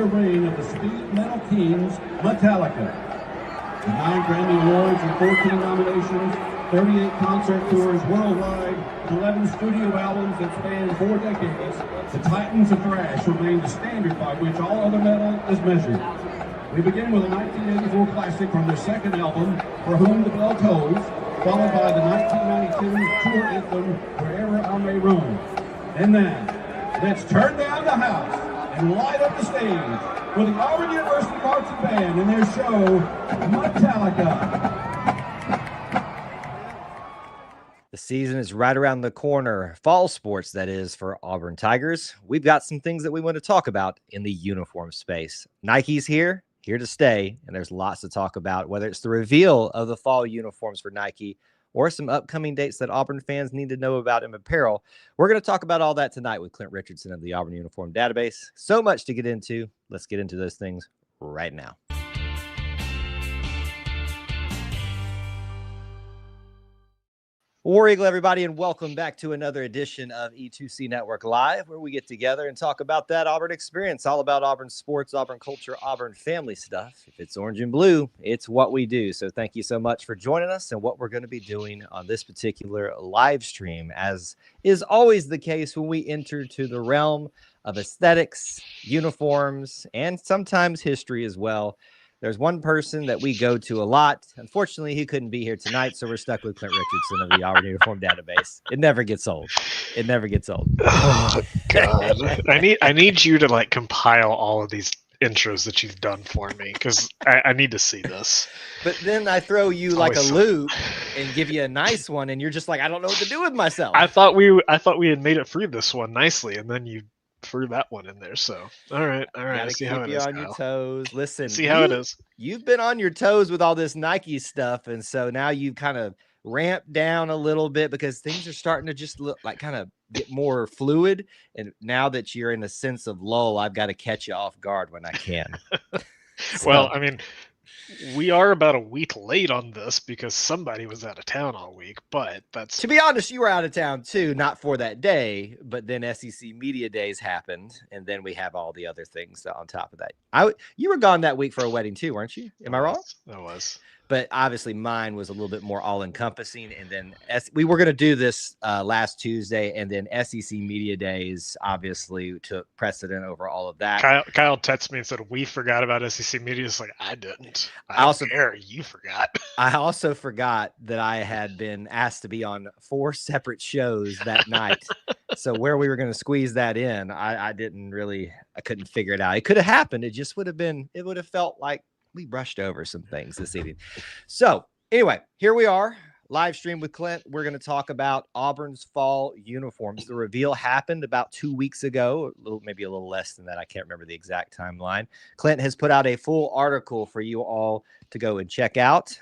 reign of the Speed Metal Kings, Metallica. With 9 Grammy Awards and 14 nominations, 38 concert tours worldwide, and 11 studio albums that span 4 decades, the Titans of Thrash remain the standard by which all other metal is measured. We begin with a 1984 classic from their second album, For Whom the Bell Tolls, followed by the 1992 tour anthem, Wherever I May Roam. And then, let's turn down the house and light up the stage with the Auburn University Marching Band and their show, Metallica. The season is right around the corner. Fall sports, that is, for Auburn Tigers. We've got some things that we want to talk about in the uniform space. Nike's here to stay, and there's lots to talk about, whether it's the reveal of the fall uniforms for Nike or some upcoming dates that Auburn fans need to know about in apparel. We're going to talk about all that tonight with Clint Richardson of the Auburn Uniform Database. So much to get into. Let's get into those things right now. War Eagle, everybody, and welcome back to another edition of E2C Network Live, where we get together and talk about that Auburn experience, all about Auburn sports, Auburn culture, Auburn family stuff. If it's orange and blue, it's what we do. So thank you so much for joining us and what we're going to be doing on this particular live stream, as is always the case when we enter to the realm of aesthetics, uniforms, and sometimes history as well. There's one person that we go to a lot. Unfortunately, he couldn't be here tonight, so we're stuck with Clint Richardson of the Auburn Uniform Database. It never gets old. It never gets old. Oh, God. I need you to like compile all of these intros that you've done for me, because I need to see this. But then I throw you like a loop and give you a nice one, and you're just like, I don't know what to do with myself. I thought we had made it through this one nicely, and then you threw that one in there. So all right. Gotta see keep how it you is on your toes. Listen, see how it is. You've been on your toes with all this Nike stuff, and so now you've kind of ramped down a little bit because things are starting to just look like kind of get more fluid. And now that you're in a sense of lull, I've got to catch you off guard when I can. Well, I mean, we are about a week late on this because somebody was out of town all week, but that's... To be honest, you were out of town too, not for that day, but then SEC Media Days happened, and then we have all the other things on top of that. You were gone that week for a wedding too, weren't you? Am I wrong? I was. But obviously mine was a little bit more all-encompassing, and then we were going to do this last Tuesday, and then SEC Media Days obviously took precedent over all of that. Kyle texted me and said, we forgot about SEC Media. It's like, I didn't. I also care. You forgot. I also forgot that I had been asked to be on 4 separate shows that night. So where we were going to squeeze that in, I couldn't figure it out. It could have happened. It just would have felt like we brushed over some things this evening. So anyway, here we are, live stream with Clint. We're going to talk about Auburn's fall uniforms. The reveal happened about 2 weeks ago, maybe a little less than that. I can't remember the exact timeline. Clint has put out a full article for you all to go and check out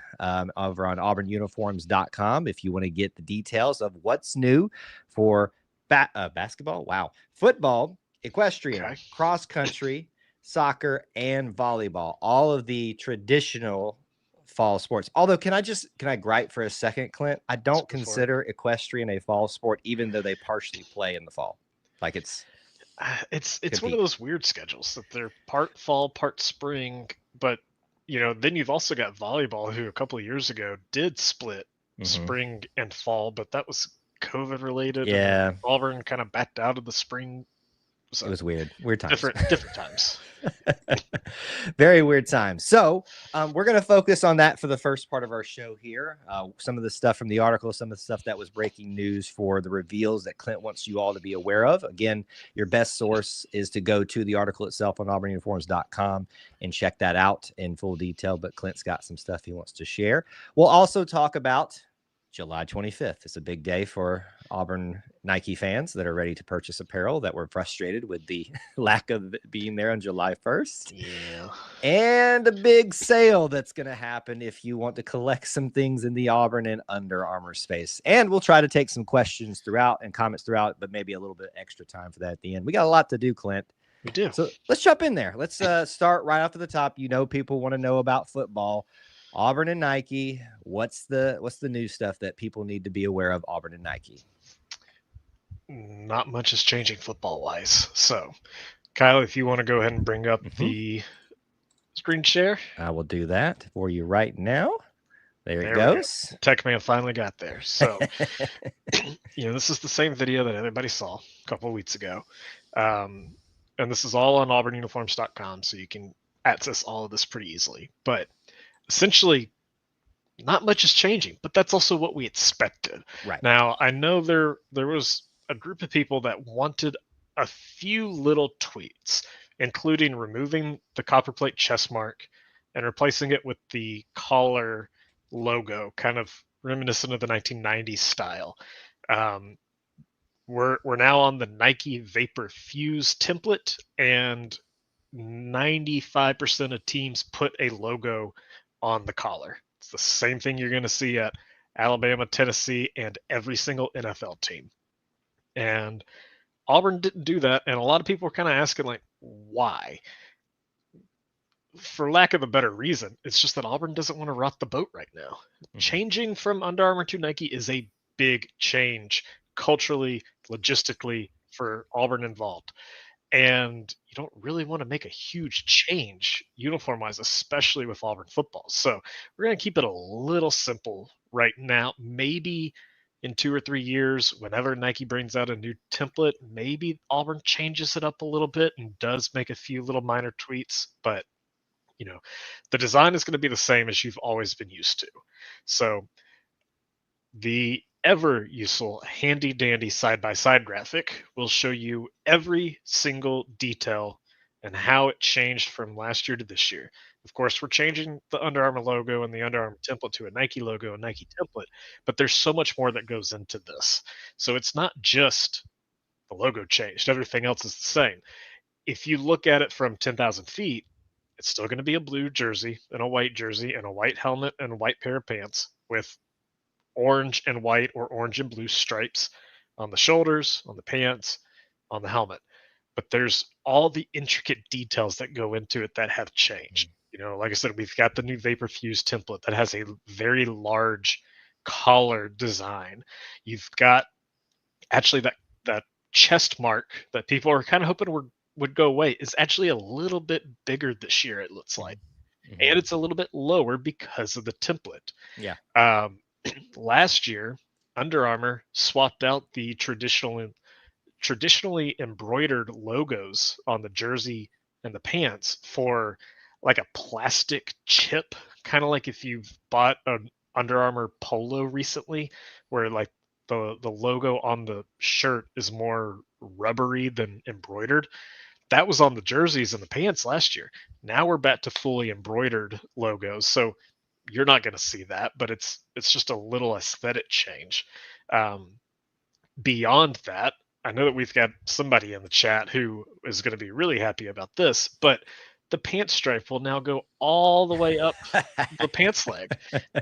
over on auburnuniforms.com if you want to get the details of what's new for basketball, football, equestrian, cross country, soccer, and volleyball, all of the traditional fall sports. Although, can I gripe for a second, Clint? I don't consider equestrian a fall sport, even though they partially play in the fall. Like it's one of those weird schedules that they're part fall, part spring. But then you've also got volleyball, who a couple of years ago did split spring and fall, but that was COVID related. Yeah, and Auburn kind of backed out of the spring. So it was weird times. Different times. Very weird times. So we're going to focus on that for the first part of our show here. Some of the stuff from the article, some of the stuff that was breaking news for the reveals that Clint wants you all to be aware of. Again, your best source is to go to the article itself on auburnuniforms.com and check that out in full detail. But Clint's got some stuff he wants to share. We'll also talk about July 25th. It's a big day for Auburn Nike fans that are ready to purchase apparel that were frustrated with the lack of it being there on July 1st. Yeah. And a big sale that's going to happen if you want to collect some things in the Auburn and Under Armour space. And we'll try to take some questions throughout and comments throughout, but maybe a little bit extra time for that at the end. We got a lot to do, Clint. We do. So let's jump in there. Let's start right off at the top. People want to know about football. Auburn and Nike. What's the new stuff that people need to be aware of Auburn and Nike? Not much is changing football wise. So Kyle, if you want to go ahead and bring up the screen share. I will do that for you right now. There it Go. goes. Tech Man finally got there. So, this is the same video that everybody saw a couple of weeks ago. And this is all on auburnuniforms.com, so you can access all of this pretty easily. But essentially, not much is changing, but that's also what we expected. Right. Now, I know there was a group of people that wanted a few little tweaks, including removing the copper plate chest mark and replacing it with the collar logo, kind of reminiscent of the 1990s style. We're now on the Nike Vapor Fuse template, and 95% of teams put a logo on the collar. It's the same thing you're going to see at Alabama, Tennessee, and every single NFL team. And Auburn didn't do that, and a lot of people were kind of asking, like, why? For lack of a better reason, it's just that Auburn doesn't want to rock the boat right now. Changing from Under Armour to Nike is a big change culturally, logistically, for Auburn involved. And you don't really want to make a huge change uniform-wise, especially with Auburn football. So we're going to keep it a little simple right now. Maybe in 2 or 3 years, whenever Nike brings out a new template, maybe Auburn changes it up a little bit and does make a few little minor tweaks. But the design is going to be the same as you've always been used to. So the ever useful handy dandy side-by-side graphic will show you every single detail and how it changed from last year to this year. Of course, we're changing the Under Armour logo and the Under Armour template to a Nike logo and Nike template, but there's so much more that goes into this. So it's not just the logo changed. Everything else is the same. If you look at it from 10,000 feet, it's still going to be a blue jersey and a white jersey and a white helmet and a white pair of pants with orange and white or orange and blue stripes on the shoulders, on the pants, on the helmet. But there's all the intricate details that go into it that have changed. Like I said, we've got the new Vapor Fuse template that has a very large collar design. You've got actually that chest mark that people are kind of hoping would go away is actually a little bit bigger this year, it looks like. And it's a little bit lower because of the template. Yeah. Last year, Under Armour swapped out the traditionally embroidered logos on the jersey and the pants for like a plastic chip, kind of like if you've bought an Under Armour polo recently, where like the logo on the shirt is more rubbery than embroidered. That was on the jerseys and the pants last year. Now we're back to fully embroidered logos. So you're not going to see that, but it's just a little aesthetic change. Beyond that, I know that we've got somebody in the chat who is going to be really happy about this, but the pants stripe will now go all the way up the pants leg.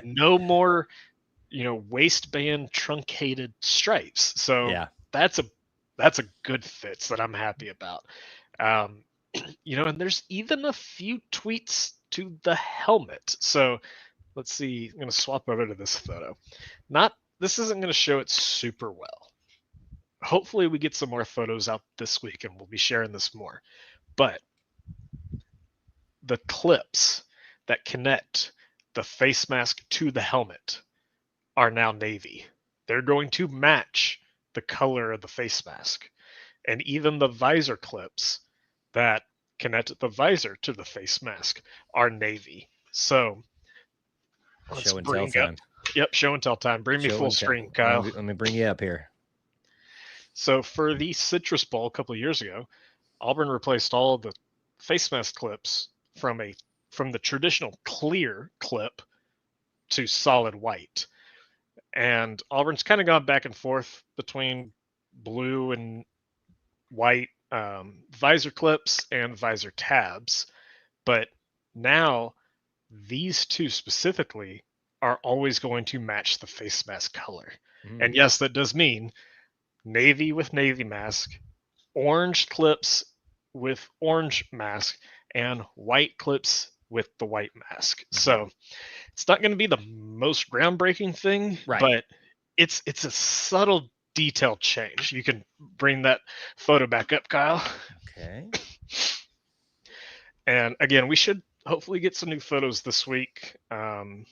No more, waistband truncated stripes. So yeah, that's a good fits that I'm happy about. And there's even a few tweets to the helmet. So let's see. I'm going to swap over to this photo. This isn't going to show it super well. Hopefully we get some more photos out this week and we'll be sharing this more. But the clips that connect the face mask to the helmet are now navy. They're going to match the color of the face mask. And even the visor clips that connect the visor to the face mask are navy. So let's show and tell time. Yep, show and tell time. Bring me full screen, Kyle. Let me bring you up here. So for the Citrus Bowl a couple of years ago, Auburn replaced all of the face mask clips from the traditional clear clip to solid white. And Auburn's kind of gone back and forth between blue and white visor clips and visor tabs. But now these two specifically are always going to match the face mask color. And yes, that does mean navy with navy mask, orange clips with orange mask, and white clips with the white mask. So it's not going to be the most groundbreaking thing, right, but it's a subtle detail change. You can bring that photo back up, Kyle. Okay. And again, we should hopefully get some new photos this week. Because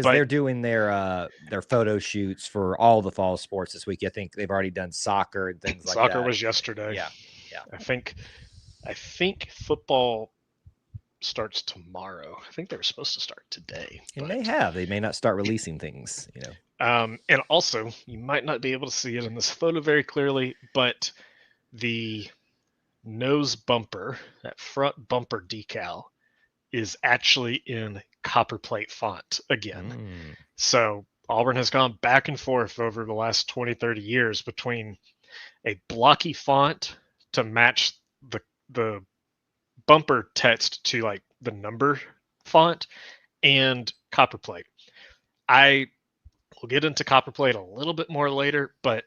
they're doing their photo shoots for all the fall sports this week. I think they've already done soccer and things like that. Soccer was yesterday. Yeah. I think football starts tomorrow. I think they were supposed to start today. And they may not start releasing things, And also, you might not be able to see it in this photo very clearly, but the nose bumper, that front bumper decal, is actually in copperplate font again. So Auburn has gone back and forth over the last 20, 30 years between a blocky font to match the bumper text to like the number font and copperplate. I will get into copperplate a little bit more later, but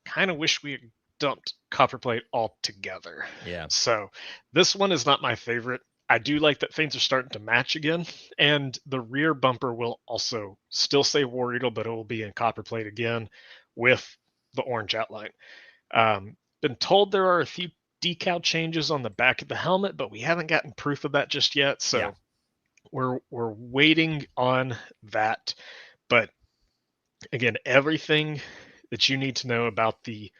kind of wish we had dumped copperplate altogether. Yeah. So this one is not my favorite. I do like that things are starting to match again, and the rear bumper will also still say War Eagle, but it will be in copperplate again with the orange outline. Been told there are a few decal changes on the back of the helmet, but we haven't gotten proof of that just yet. So we're waiting on that. But again, everything that you need to know about the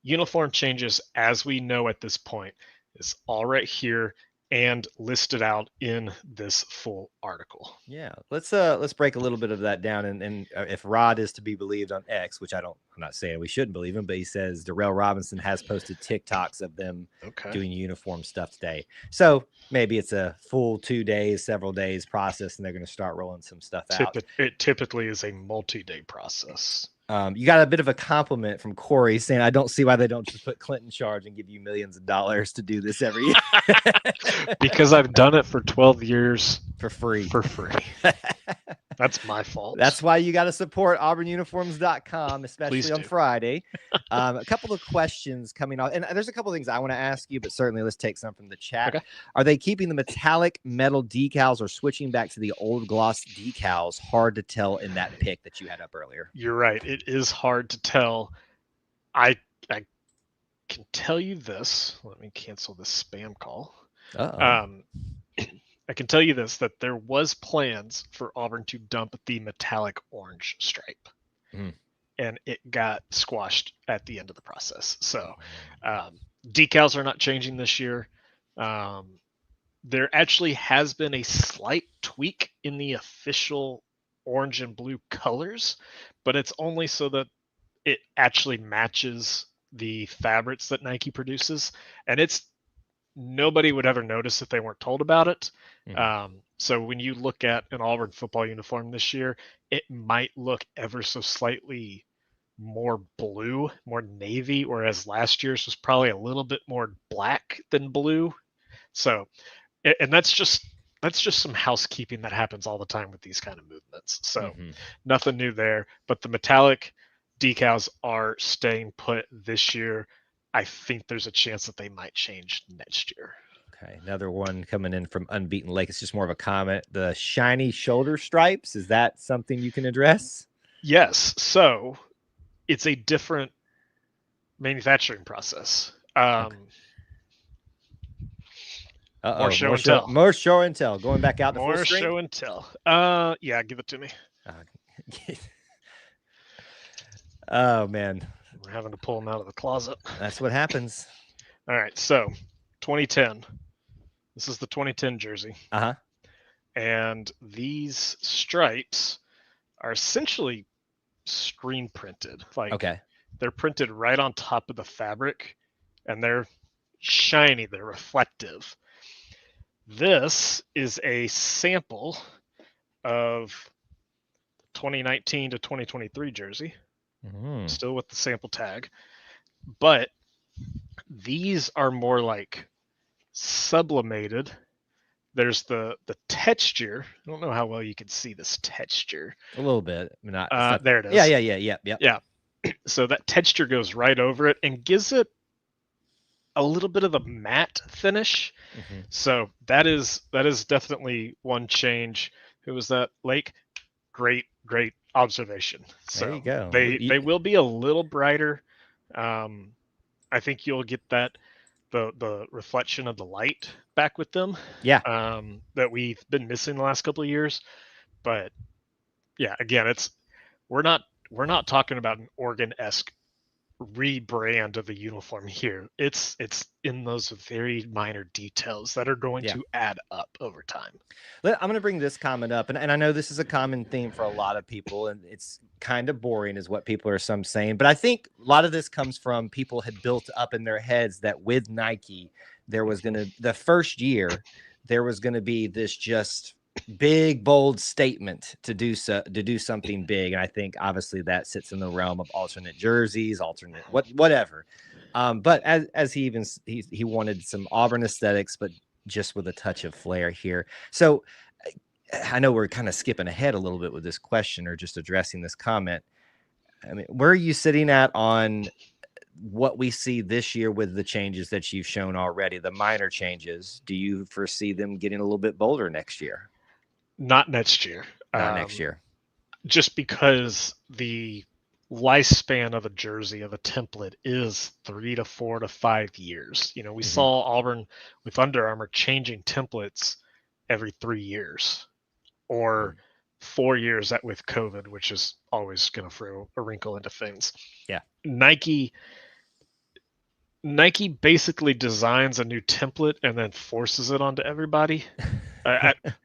uniform changes as we know at this point is all right here and listed out in this full article. Yeah, let's break a little bit of that down. And if Rod is to be believed on X, which I'm not saying we shouldn't believe him, but he says Darrell Robinson has posted TikToks of them doing uniform stuff today. So maybe it's a full 2 days, several days process, and they're going to start rolling some stuff out. It typically is a multi-day process. You got a bit of a compliment from Corey saying, I don't see why they don't just put Clint in charge and give you millions of dollars to do this every year. Because I've done it for 12 years for free. That's my fault. That's why you got to support auburnuniforms.com, especially on Friday. A couple of questions coming off, and there's a couple of things I want to ask you, but certainly let's take some from the chat. Okay. Are they keeping the metallic metal decals or switching back to the old gloss decals? Hard to tell in that pic that you had up earlier. You're right. It is hard to tell. I can tell you this. Let me cancel this spam call. I can tell you this, that there was plans for Auburn to dump the metallic orange stripe. And it got squashed at the end of the process. So decals are not changing this year. There actually has been a slight tweak in the official orange and blue colors, but it's only so that it actually matches the fabrics that Nike produces. And nobody would ever notice if they weren't told about it. So when you look at an Auburn football uniform this year, it might look ever so slightly more blue, more navy, whereas last year's was probably a little bit more black than blue. So, and that's just some housekeeping that happens all the time with these kind of movements. So nothing new there, but the metallic decals are staying put this year. I think there's a chance that they might change next year. Okay, another one coming in from Unbeaten Lake. It's just more of a comment. The shiny shoulder stripes, is that something you can address? Yes. So it's a different manufacturing process. More show and tell. More show and tell. Going back out to more full strength? show and tell. Yeah, give it to me. Oh, man. We're having to pull them out of the closet. That's what happens. All right, so 2010. This is the 2010 jersey. And these stripes are essentially screen printed. They're printed right on top of the fabric, and they're shiny, they're reflective. This is a sample of 2019 to 2023 jersey. Still with the sample tag, but these are more like sublimated. There's the texture. I don't know how well you can see this texture. A little bit. There it is. Yeah. So that texture goes right over it and gives it a little bit of a matte finish. So that is definitely one change. Who was that? Lake? Great observation. So there you go. They will be a little brighter. I think you'll get that the reflection of the light back with them. Yeah. That we've been missing the last couple of years. But yeah, again, we're not talking about an Oregon-esque rebrand of the uniform here. It's in those very minor details that are going to add up over time. I'm going to bring this comment up, and I know this is a common theme for a lot of people, and it's kind of boring is what people are saying, but I think a lot of this comes from people had built up in their heads that with Nike, the first year, there was going to be this just big, bold statement to do something big. And I think obviously that sits in the realm of alternate jerseys, whatever. But as he wanted some Auburn aesthetics, but just with a touch of flair here. So I know we're kind of skipping ahead a little bit with this question or just addressing this comment. I mean, where are you sitting at on what we see this year with the changes that you've shown already, the minor changes? Do you foresee them getting a little bit bolder next year? Not next year. Not next year. Just because the lifespan of a jersey, of a template, is 3 to 4 to 5 years. You know, we saw Auburn with Under Armour changing templates every 3 years, or 4 years with COVID, which is always going to throw a wrinkle into things. Yeah. Nike basically designs a new template and then forces it onto everybody.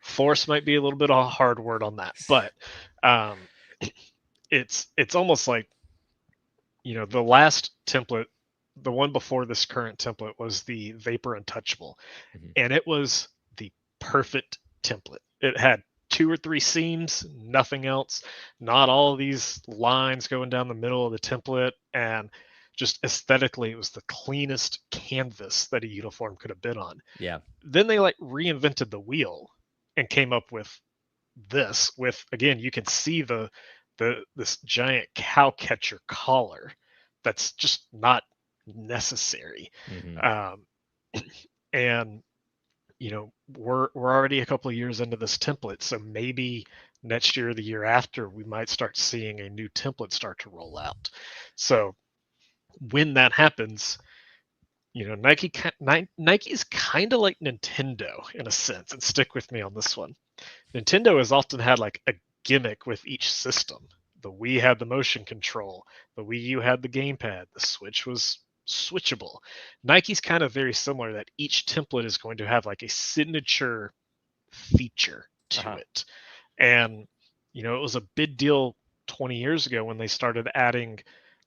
Force might be a little bit of a hard word on that, but it's almost like, you know, the last template, the one before this current template, was the Vapor Untouchable, and it was the perfect template. It had 2 or 3 seams, nothing else, not all of these lines going down the middle of the template, and just aesthetically, it was the cleanest canvas that a uniform could have been on. Yeah. Then they reinvented the wheel and came up with this. With, again, you can see this giant cow catcher collar that's just not necessary. And you know, we're already a couple of years into this template, so maybe next year or the year after we might start seeing a new template start to roll out. So when that happens, you know, Nike's kind of like Nintendo in a sense, and stick with me on this one. Nintendo has often had like a gimmick with each system. The Wii had the motion control, the Wii U had the gamepad, the Switch was switchable. Nike's kind of very similar, that each template is going to have like a signature feature to it. And, you know, it was a big deal 20 years ago when they started adding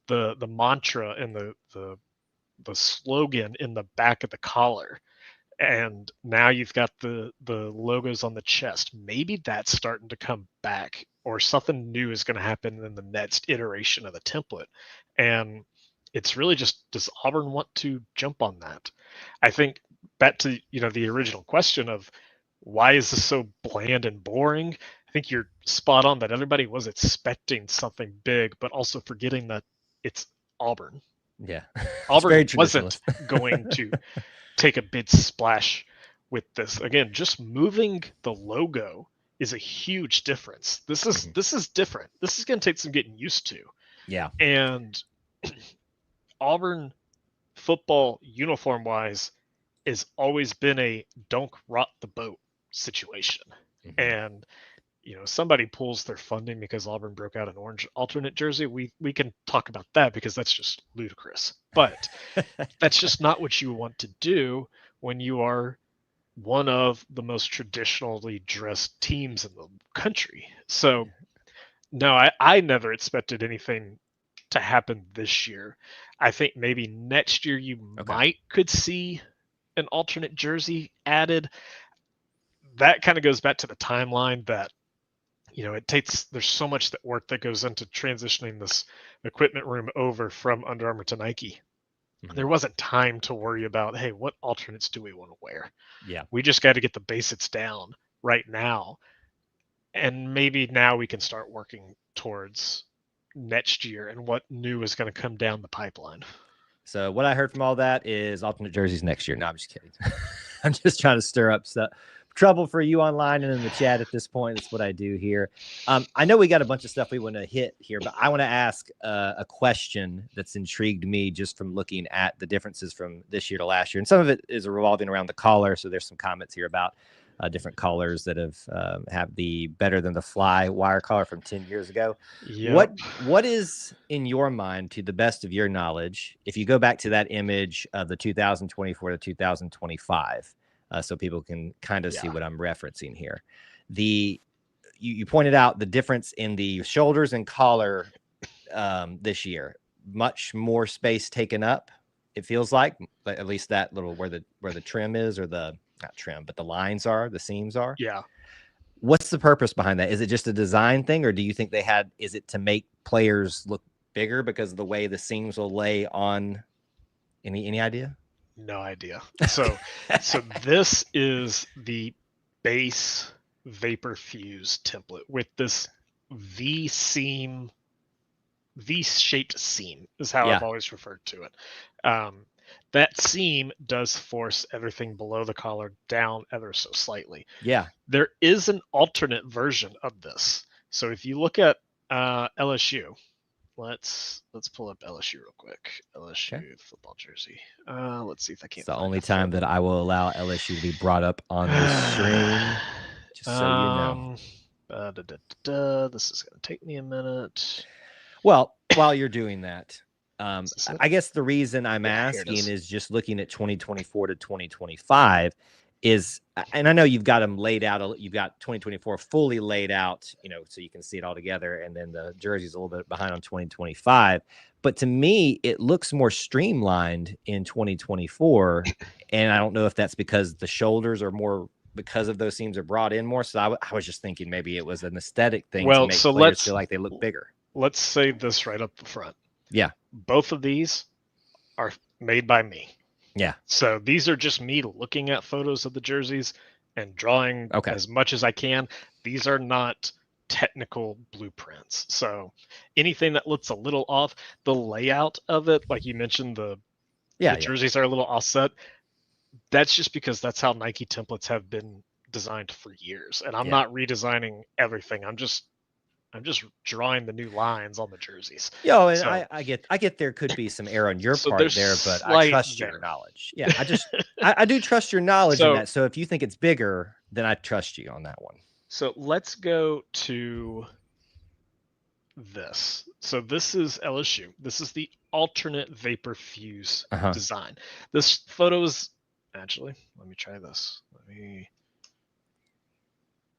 the mantra and the slogan in the back of the collar, and now you've got the logos on the chest. Maybe that's starting to come back, or something new is going to happen in the next iteration of the template. And it's really just, does Auburn want to jump on that? I think back to, you know, the original question of why is this so bland and boring? I think you're spot on that everybody was expecting something big, but also forgetting that it's Auburn. Yeah. Auburn wasn't going to take a big splash with this. Again, just moving the logo is a huge difference. This is different. This is going to take some getting used to. Yeah. And Auburn football uniform wise has always been a don't rot the boat situation. And you know, somebody pulls their funding because Auburn broke out an orange alternate jersey, we can talk about that, because that's just ludicrous. But that's just not what you want to do when you are one of the most traditionally dressed teams in the country. So no, I never expected anything to happen this year. I think maybe next year you could see an alternate jersey added. That kind of goes back to the timeline that, you know, there's so much work that goes into transitioning this equipment room over from Under Armour to Nike. There wasn't time to worry about, hey, what alternates do we want to wear? Yeah. We just got to get the basics down right now. And maybe now we can start working towards next year and what new is going to come down the pipeline. So what I heard from all that is alternate jerseys next year. No, I'm just kidding. I'm just trying to stir up stuff. trouble for you online and in the chat at this point. That's what I do here. I know we got a bunch of stuff we want to hit here, but I want to ask a question that's intrigued me just from looking at the differences from this year to last year. And some of it is revolving around the collar. So there's some comments here about different collars that have the better than the fly wire collar from 10 years ago. Yep. What is in your mind, to the best of your knowledge, if you go back to that image of the 2024 to 2025, so people can kind of see what I'm referencing here. You pointed out the difference in the shoulders and collar this year. Much more space taken up, it feels like, at least that little where the trim is, or the not trim, but the lines are, the seams are. Yeah. What's the purpose behind that? Is it just a design thing, or do you think is it to make players look bigger because of the way the seams will lay on? Any idea? No idea. So this is the base vapor fuse template with this V-shaped seam is how I've always referred to it. That seam does force everything below the collar down ever so slightly. Yeah. There is an alternate version of this. So if you look at LSU, let's pull up LSU real quick. LSU football jersey. Let's see if I can't. It's the only time that I will allow LSU to be brought up on the stream. Just so you know. This is going to take me a minute. Well, while you're doing that, I guess the reason I'm asking is just looking at 2024 to 2025 is, and I know you've got them laid out. You've got 2024 fully laid out, so you can see it all together. And then the jersey's a little bit behind on 2025. But to me, it looks more streamlined in 2024. And I don't know if that's because the shoulders are more, because of those seams are brought in more. So I was just thinking maybe it was an aesthetic thing to make players feel like they look bigger. Let's say this right up the front. Yeah. Both of these are made by me. Yeah. So these are just me looking at photos of the jerseys and drawing as much as I can. These are not technical blueprints. So anything that looks a little off, the layout of it, like you mentioned, the jerseys are a little offset. That's just because that's how Nike templates have been designed for years. And I'm not redesigning everything. I'm just drawing the new lines on the jerseys. And so, I get there could be some error on your part there, but I trust your knowledge. Yeah, I do trust your knowledge in that. So if you think it's bigger, then I trust you on that one. So let's go to this. So this is LSU. This is the alternate vapor fuse design. This photo is actually, let me try this.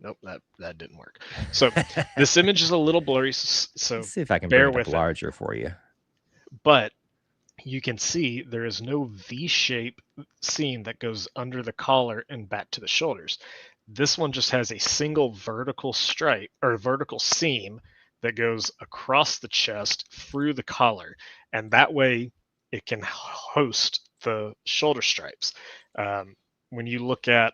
Nope, that didn't work. So this image is a little blurry. So let's see if I can bring it up larger for you. But you can see there is no V-shape seam that goes under the collar and back to the shoulders. This one just has a single vertical stripe or vertical seam that goes across the chest through the collar, and that way it can host the shoulder stripes. When you look at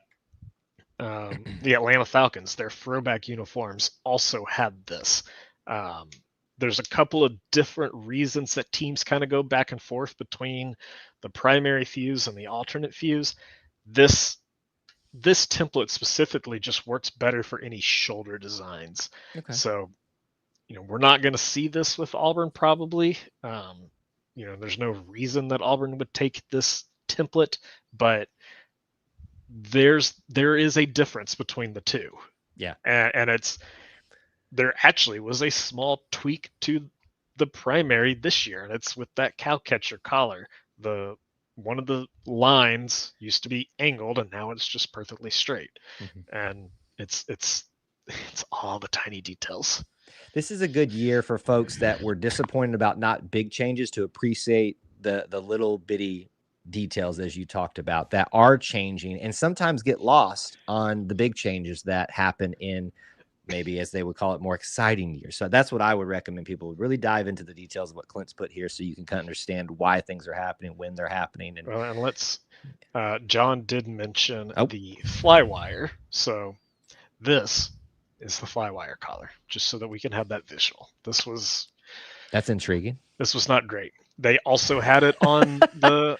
the Atlanta Falcons, their throwback uniforms also had this. There's a couple of different reasons that teams kind of go back and forth between the primary fuse and the alternate fuse. This template specifically just works better for any shoulder designs. So, we're not going to see this with Auburn probably. There's no reason that Auburn would take this template, but there is a difference between the two. Yeah. And there actually was a small tweak to the primary this year, and it's with that cow catcher collar. One of the lines used to be angled, and now it's just perfectly straight. And it's all the tiny details. This is a good year for folks that were disappointed about not big changes to appreciate the little bitty details, as you talked about, that are changing and sometimes get lost on the big changes that happen in, maybe as they would call it, more exciting years. So that's what I would recommend people really dive into the details of what Clint's put here, so you can kind of understand why things are happening, when they're happening. And let's John did mention the Flywire. So this is the Flywire collar, just so that we can have that visual. That's intriguing. This was not great. They also had it on the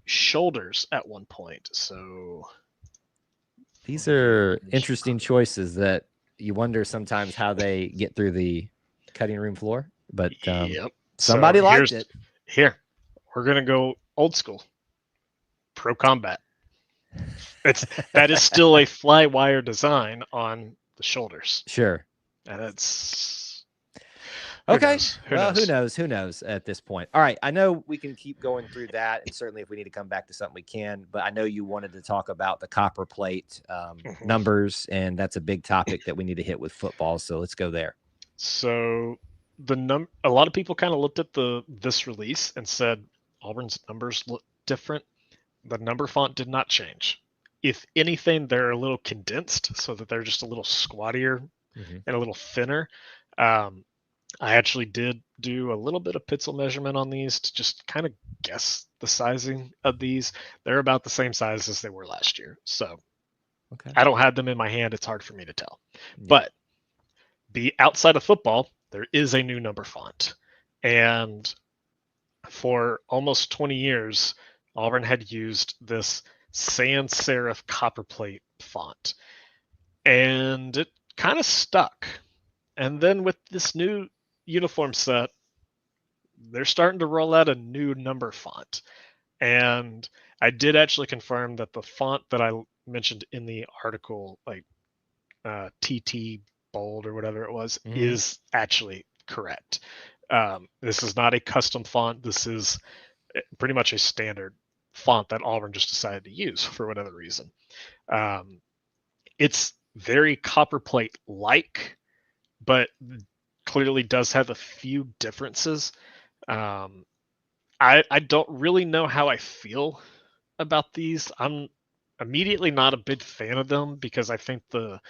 shoulders at one point. So These are interesting choices that you wonder sometimes how they get through the cutting room floor. But Yep. somebody So liked it. Here, we're gonna go old school. Pro Combat. That is still a fly wire design on the shoulders, Sure. and it's Okay. Who knows? Who knows at this point. All right. I know we can keep going through that. And certainly if we need to come back to something, we can. But I know you wanted to talk about the copper plate numbers. And that's a big topic that we need to hit with football. So let's go there. So a lot of people kind of looked at this release and said Auburn's numbers look different. The number font did not change. If anything, they're a little condensed so that they're just a little squattier and a little thinner. I actually did do a little bit of pixel measurement on these to just kind of guess the sizing of these. They're about the same size as they were last year. So I don't have them in my hand. It's hard for me to tell. Yeah. But outside of football, there is a new number font. And for almost 20 years, Auburn had used this sans serif copperplate font. And it kind of stuck. And then with this new uniform set, they're starting to roll out a new number font. And I did actually confirm that the font that I mentioned in the article, like TT bold or whatever it was, is actually correct. This is not a custom font. This is pretty much a standard font that Auburn just decided to use for whatever reason. It's very copperplate like, but clearly does have a few differences. I don't really know how I feel about these. I'm immediately not a big fan of them because I think the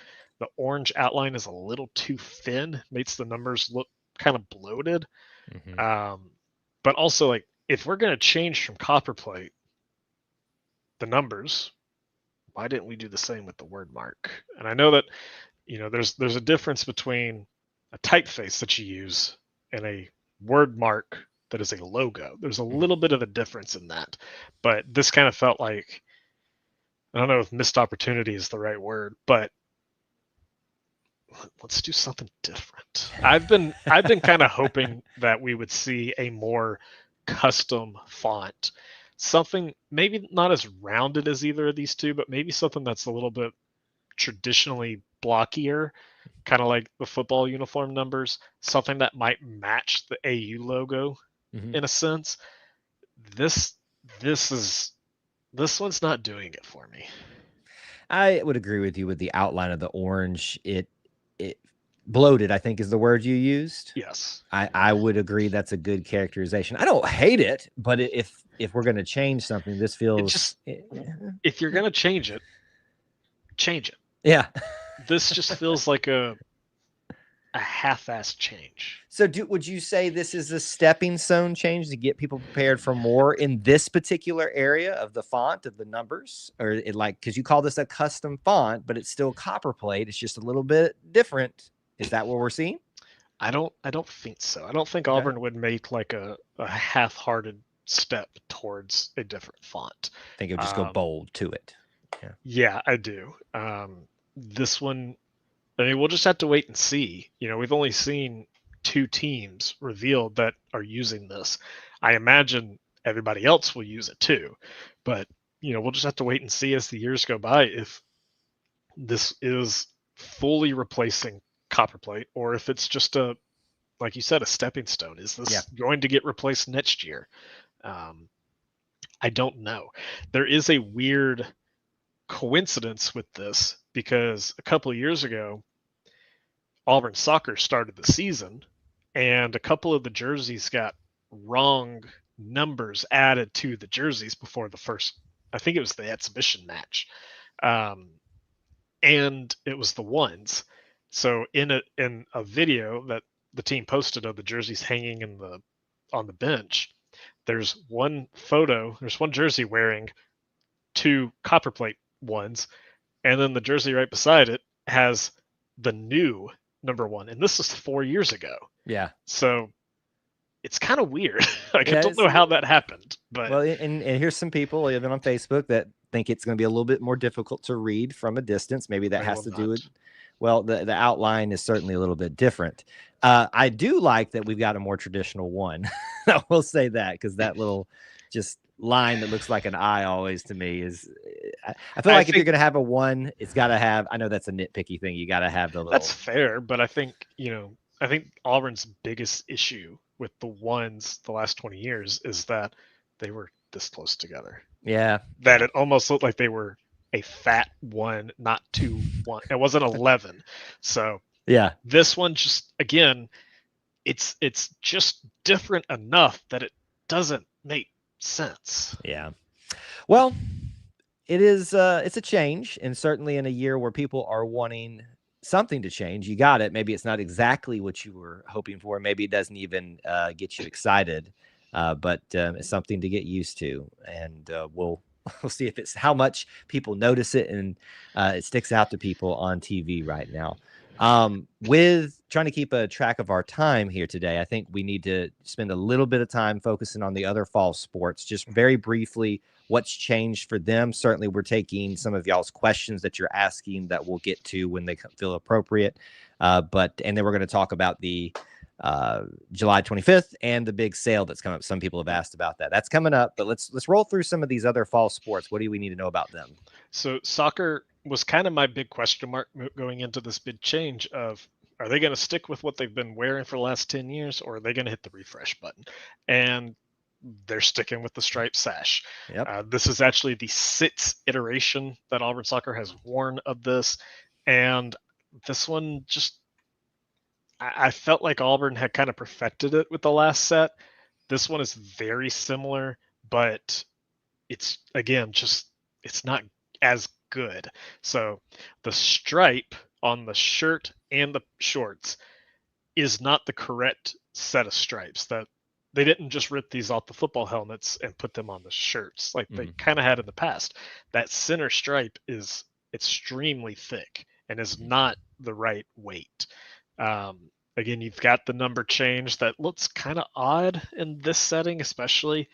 orange outline is a little too thin, makes the numbers look kind of bloated. But also, like, if we're going to change from copperplate the numbers, why didn't we do the same with the word mark? And I know that, there's a difference between a typeface that you use and a word mark that is a logo. There's a little bit of a difference in that, but this kind of felt like, I don't know if missed opportunity is the right word, but let's do something different. I've been kind of hoping that we would see a more custom font, something maybe not as rounded as either of these two, but maybe something that's a little bit traditionally blockier, kind of like the football uniform numbers, something that might match the AU logo in a sense. This one's not doing it for me. I would agree with you with the outline of the orange. It bloated, I think is the word you used. Yes. I would agree that's a good characterization. I don't hate it, but if we're going to change something, this feels... if you're going to change it, change it. Yeah. This just feels like a half-assed change. So would you say this is a stepping stone change to get people prepared for more in this particular area of the font, of the numbers? Or because you call this a custom font, but it's still copperplate. It's just a little bit different. Is that what we're seeing? I don't think so. I don't think Auburn would make like a half-hearted step towards a different font. I think it would just go bold to it. Yeah, I do. This one, I mean, we'll just have to wait and see. We've only seen 2 teams revealed that are using this. I imagine everybody else will use it too. But, we'll just have to wait and see as the years go by if this is fully replacing copperplate or if it's just like you said, a stepping stone. Is this going to get replaced next year? I don't know. There is a weird coincidence with this because a couple of years ago, Auburn soccer started the season and a couple of the jerseys got wrong numbers added to the jerseys before the first, I think it was the exhibition match. And it was the ones. So in a video that the team posted of the jerseys hanging on the bench, there's one jersey wearing 2 copperplate ones, and then the jersey right beside it has the new number 1, and this is 4 years ago. Yeah. So it's kind of weird. I don't know how that happened, but and here's some people even on Facebook that think it's going to be a little bit more difficult to read from a distance. Maybe that has to do with, well, the outline is certainly a little bit different. I do like that we've got a more traditional one. I will say that, because that little just line that looks like an eye always to me is, I feel like if you're going to have a one, it's got to have, I know that's a nitpicky thing, you got to have the little. That's fair, but I think, I think Auburn's biggest issue with the ones the last 20 years is that they were this close together. Yeah. That it almost looked like they were a fat one, not 2-1. It wasn't 11. So yeah, this one just, again, it's just different enough that it doesn't make sense. Yeah. Well, it is it's a change, and certainly in a year where people are wanting something to change, you got it. Maybe it's not exactly what you were hoping for. Maybe it doesn't even get you excited, but it's something to get used to, and we'll see if it's how much people notice it and it sticks out to people on TV right now. With trying to keep a track of our time here today, I think we need to spend a little bit of time focusing on the other fall sports. Just very briefly, what's changed for them? Certainly, we're taking some of y'all's questions that you're asking that we'll get to when they feel appropriate. And then we're going to talk about the July 25th and the big sale that's coming up. Some people have asked about that. That's coming up, but let's roll through some of these other fall sports. What do we need to know about them? So soccer was kind of my big question mark going into this big change of, are they going to stick with what they've been wearing for the last 10 years, or are they going to hit the refresh button? And they're sticking with the striped sash. Yep. This is actually the 6th iteration that Auburn soccer has worn of this. And this one just, I felt like Auburn had kind of perfected it with the last set. This one is very similar, but it's, again, just, it's not as good. So the stripe on the shirt and the shorts is not the correct set of stripes. That they didn't just rip these off the football helmets and put them on the shirts like they kind of had in the past. That center stripe is extremely thick and is not the right weight. Again, you've got the number change that looks kind of odd in this setting, especially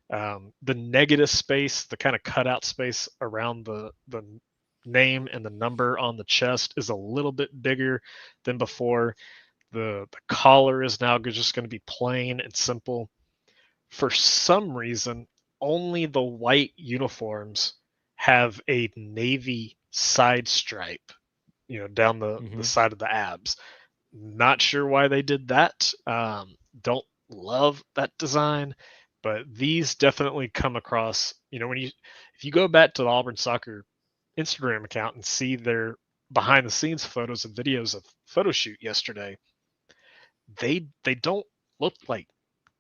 the negative space, the kind of cutout space around the name and the number on the chest is a little bit bigger than before. The collar is now just going to be plain and simple. For some reason, only the white uniforms have a navy side stripe, down the side of the abs. Not sure why they did that. Don't love that design, but these definitely come across, if you go back to the Auburn soccer Instagram account and see their behind the scenes photos and videos of photo shoot yesterday, they don't look like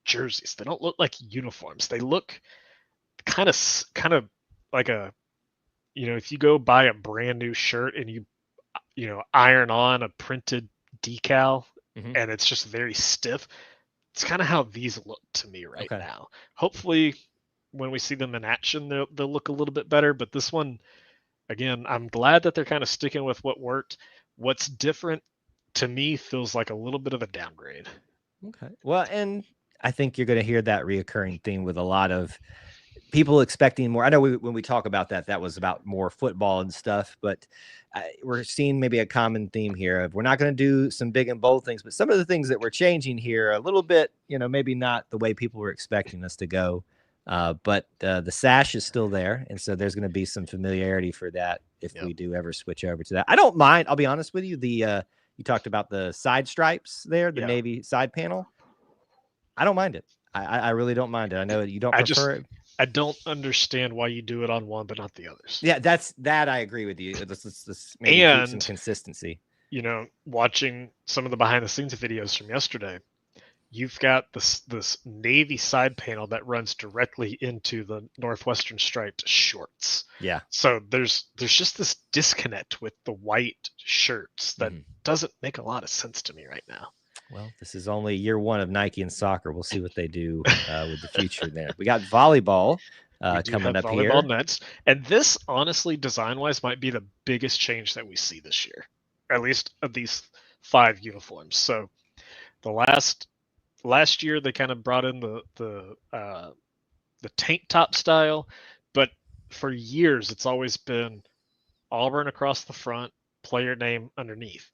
jerseys. They don't look like uniforms. They look kind of like a, if you go buy a brand new shirt and you iron on a printed decal and it's just very stiff. It's kind of how these look to me right now. Hopefully when we see them in action, they'll look a little bit better. But this one, again, I'm glad that they're kind of sticking with what worked. What's different to me feels like a little bit of a downgrade. Okay. Well, and I think you're going to hear that reoccurring theme with a lot of people expecting more. I know when we talk about that was about more football and stuff, but we're seeing maybe a common theme here of we're not going to do some big and bold things, but some of the things that we're changing here are a little bit, maybe not the way people were expecting us to go. But the sash is still there. And so there's going to be some familiarity for that if we do ever switch over to that. I don't mind. I'll be honest with you. You talked about the side stripes there, the navy side panel. I don't mind it. I really don't mind it. I know you don't prefer it. I don't understand why you do it on one but not the others. Yeah, that I agree with you. This maybe keep some consistency. Watching some of the behind the scenes videos from yesterday, you've got this navy side panel that runs directly into the Northwestern striped shorts. Yeah. So there's just this disconnect with the white shirts that doesn't make a lot of sense to me right now. Well, this is only year one of Nike and soccer. We'll see what they do with the future there. We got volleyball coming up here. Volleyball nets. And this, honestly, design-wise, might be the biggest change that we see this year, at least of these 5 uniforms. So the last year, they kind of brought in the tank top style, but for years, it's always been Auburn across the front, player name underneath,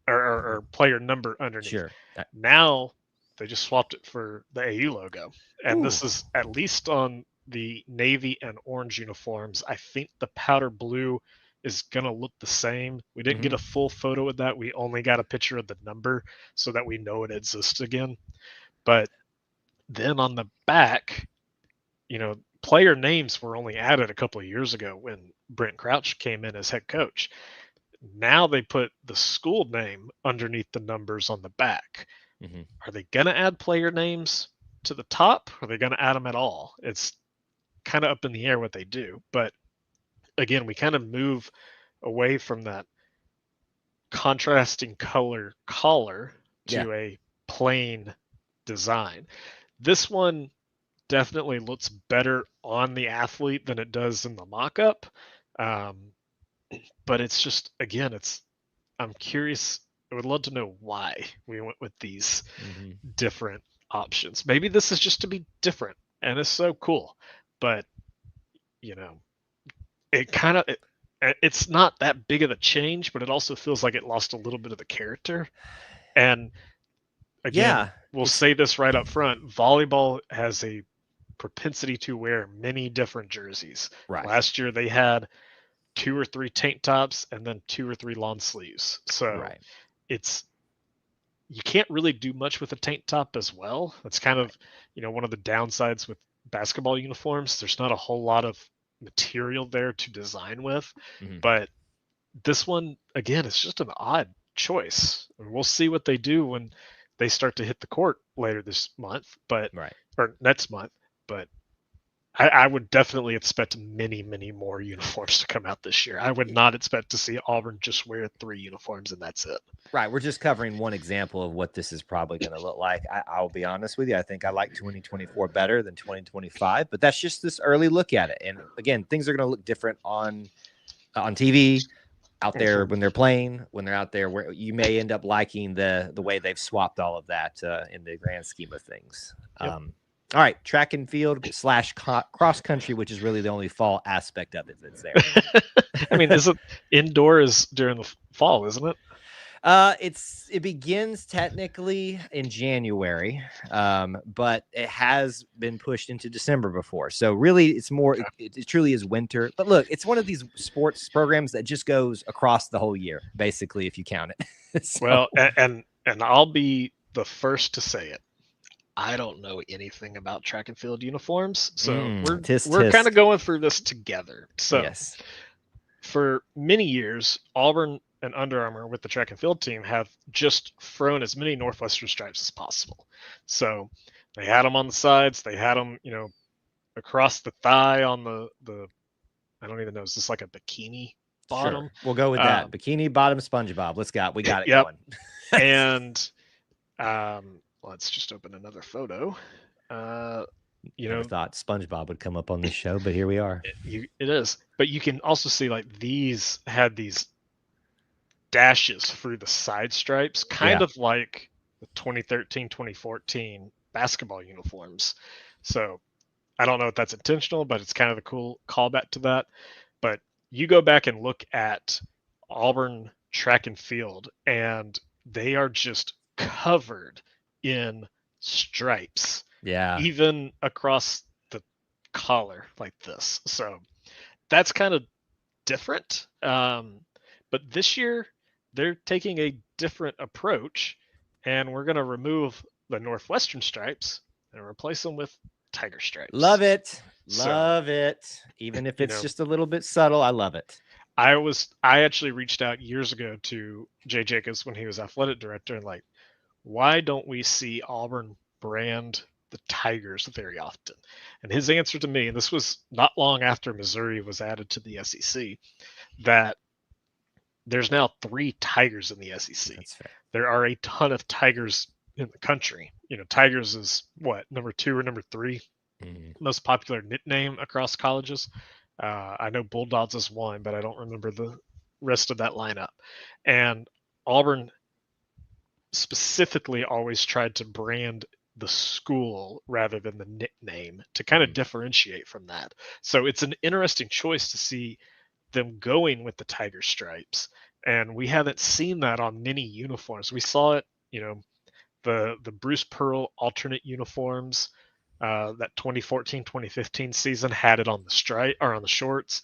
or player number underneath. Sure. Now they just swapped it for the AU logo, and Ooh. this is at least on the navy and orange uniforms. I think the powder blue is gonna look the same. We didn't get a full photo of that. We only got a picture of the number so that we know it exists again. But then on the back, player names were only added a couple of years ago when Brent Crouch came in as head coach. Now they put the school name underneath the numbers on the back. Are they going to add player names to the top? Are they going to add them at all? It's kind of up in the air what they do. But again, we kind of move away from that contrasting color collar to a plain design. This one definitely looks better on the athlete than it does in the mock-up. But it's just, again, I'm curious. I would love to know why we went with these different options. Maybe this is just to be different, and it's so cool. But it's not that big of a change, but it also feels like it lost a little bit of the character. And again, we'll say this right up front: volleyball has a propensity to wear many different jerseys. Right. Last year they had 2 or 3 tank tops and then 2 or 3 lawn sleeves. So you can't really do much with a tank top as well. That's kind of, one of the downsides with basketball uniforms. There's not a whole lot of material there to design with. But this one, again, it's just an odd choice. And we'll see what they do when they start to hit the court later this month, or next month. But I would definitely expect many, many more uniforms to come out this year. I would not expect to see Auburn just wear 3 uniforms and that's it. Right. We're just covering one example of what this is probably going to look like. I'll be honest with you. I think I like 2024 better than 2025, but that's just this early look at it. And again, things are going to look different on TV, out there when they're playing, when they're out there, where you may end up liking the way they've swapped all of that in the grand scheme of things. All right, track and field / cross country, which is really the only fall aspect of it that's there. I mean, is it indoor is during the fall, isn't it? It begins technically in January, but it has been pushed into December before. So really, it's more. It truly is winter. But look, it's one of these sports programs that just goes across the whole year, basically, if you count it. So. Well, and I'll be the first to say it. I don't know anything about track and field uniforms, so we're kind of going through this together. So for many years, Auburn and Under Armour with the track and field team have just thrown as many Northwestern stripes as possible. So they had them on the sides, they had them, across the thigh on the I don't even know, is this like a bikini bottom? Sure. We'll go with that. Bikini bottom SpongeBob. We got it going. And let's just open another photo. Never thought SpongeBob would come up on this show, but here we are. It is. But you can also see like these had these dashes through the side stripes, kind of like the 2013, 2014 basketball uniforms. So I don't know if that's intentional, but it's kind of a cool callback to that. But you go back and look at Auburn track and field, and they are just covered in stripes, even across the collar like this. So that's kind of different. But this year they're taking a different approach, and we're going to remove the Northwestern stripes and replace them with tiger stripes. Love it. Even if it's just a little bit subtle, I love it. I actually reached out years ago to Jay Jacobs when he was athletic director, and like, why don't we see Auburn brand the Tigers very often? And his answer to me, and this was not long after Missouri was added to the SEC, that there's now 3 Tigers in the SEC. That's fair. There are a ton of Tigers in the country. Tigers is what, number 2 or number 3 most popular nickname across colleges. I know Bulldogs is 1, but I don't remember the rest of that lineup. And Auburn specifically always tried to brand the school rather than the nickname to kind of differentiate from that. So it's an interesting choice to see them going with the tiger stripes. And we haven't seen that on many uniforms. We saw it, the Bruce Pearl alternate uniforms, that 2014-2015 season had it on the stripe or on the shorts.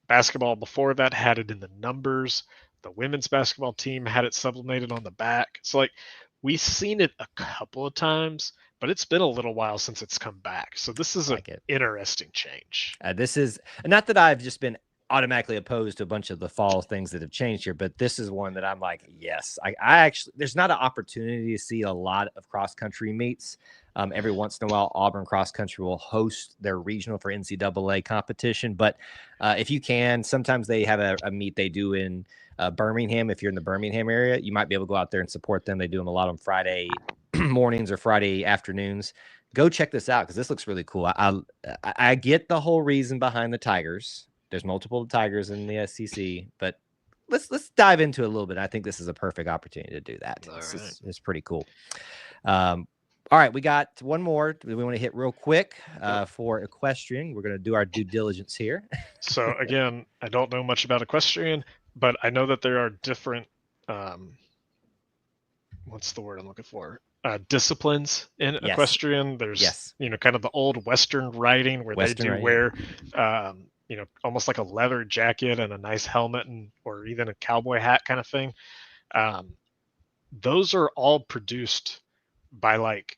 Basketball before that had it in the numbers. The women's basketball team had it sublimated on the back. So like we've seen it a couple of times, but it's been a little while since it's come back. So this is an interesting change. This is not that I've just been automatically opposed to a bunch of the fall things that have changed here, but this is one that I'm like, yes, I actually, there's not an opportunity to see a lot of cross country meets. Every once in a while, Auburn cross country will host their regional for NCAA competition. But if you can, sometimes they have a meet they do in Birmingham. If you're in the Birmingham area, you might be able to go out there and support them. They do them a lot on Friday mornings or Friday afternoons. Go check this out because this looks really cool. I get the whole reason behind the Tigers. There's multiple Tigers in the SEC, but let's dive into it a little bit. I think this is a perfect opportunity to do that. It's pretty cool. All right, we got one more we want to hit real quick for equestrian. We're going to do our due diligence here. So again, I don't know much about equestrian, but I know that there are different what's the word I'm looking for? Disciplines in equestrian. There's kind of the old Western riding where they do wear almost like a leather jacket and a nice helmet or even a cowboy hat kind of thing. Those are all produced by like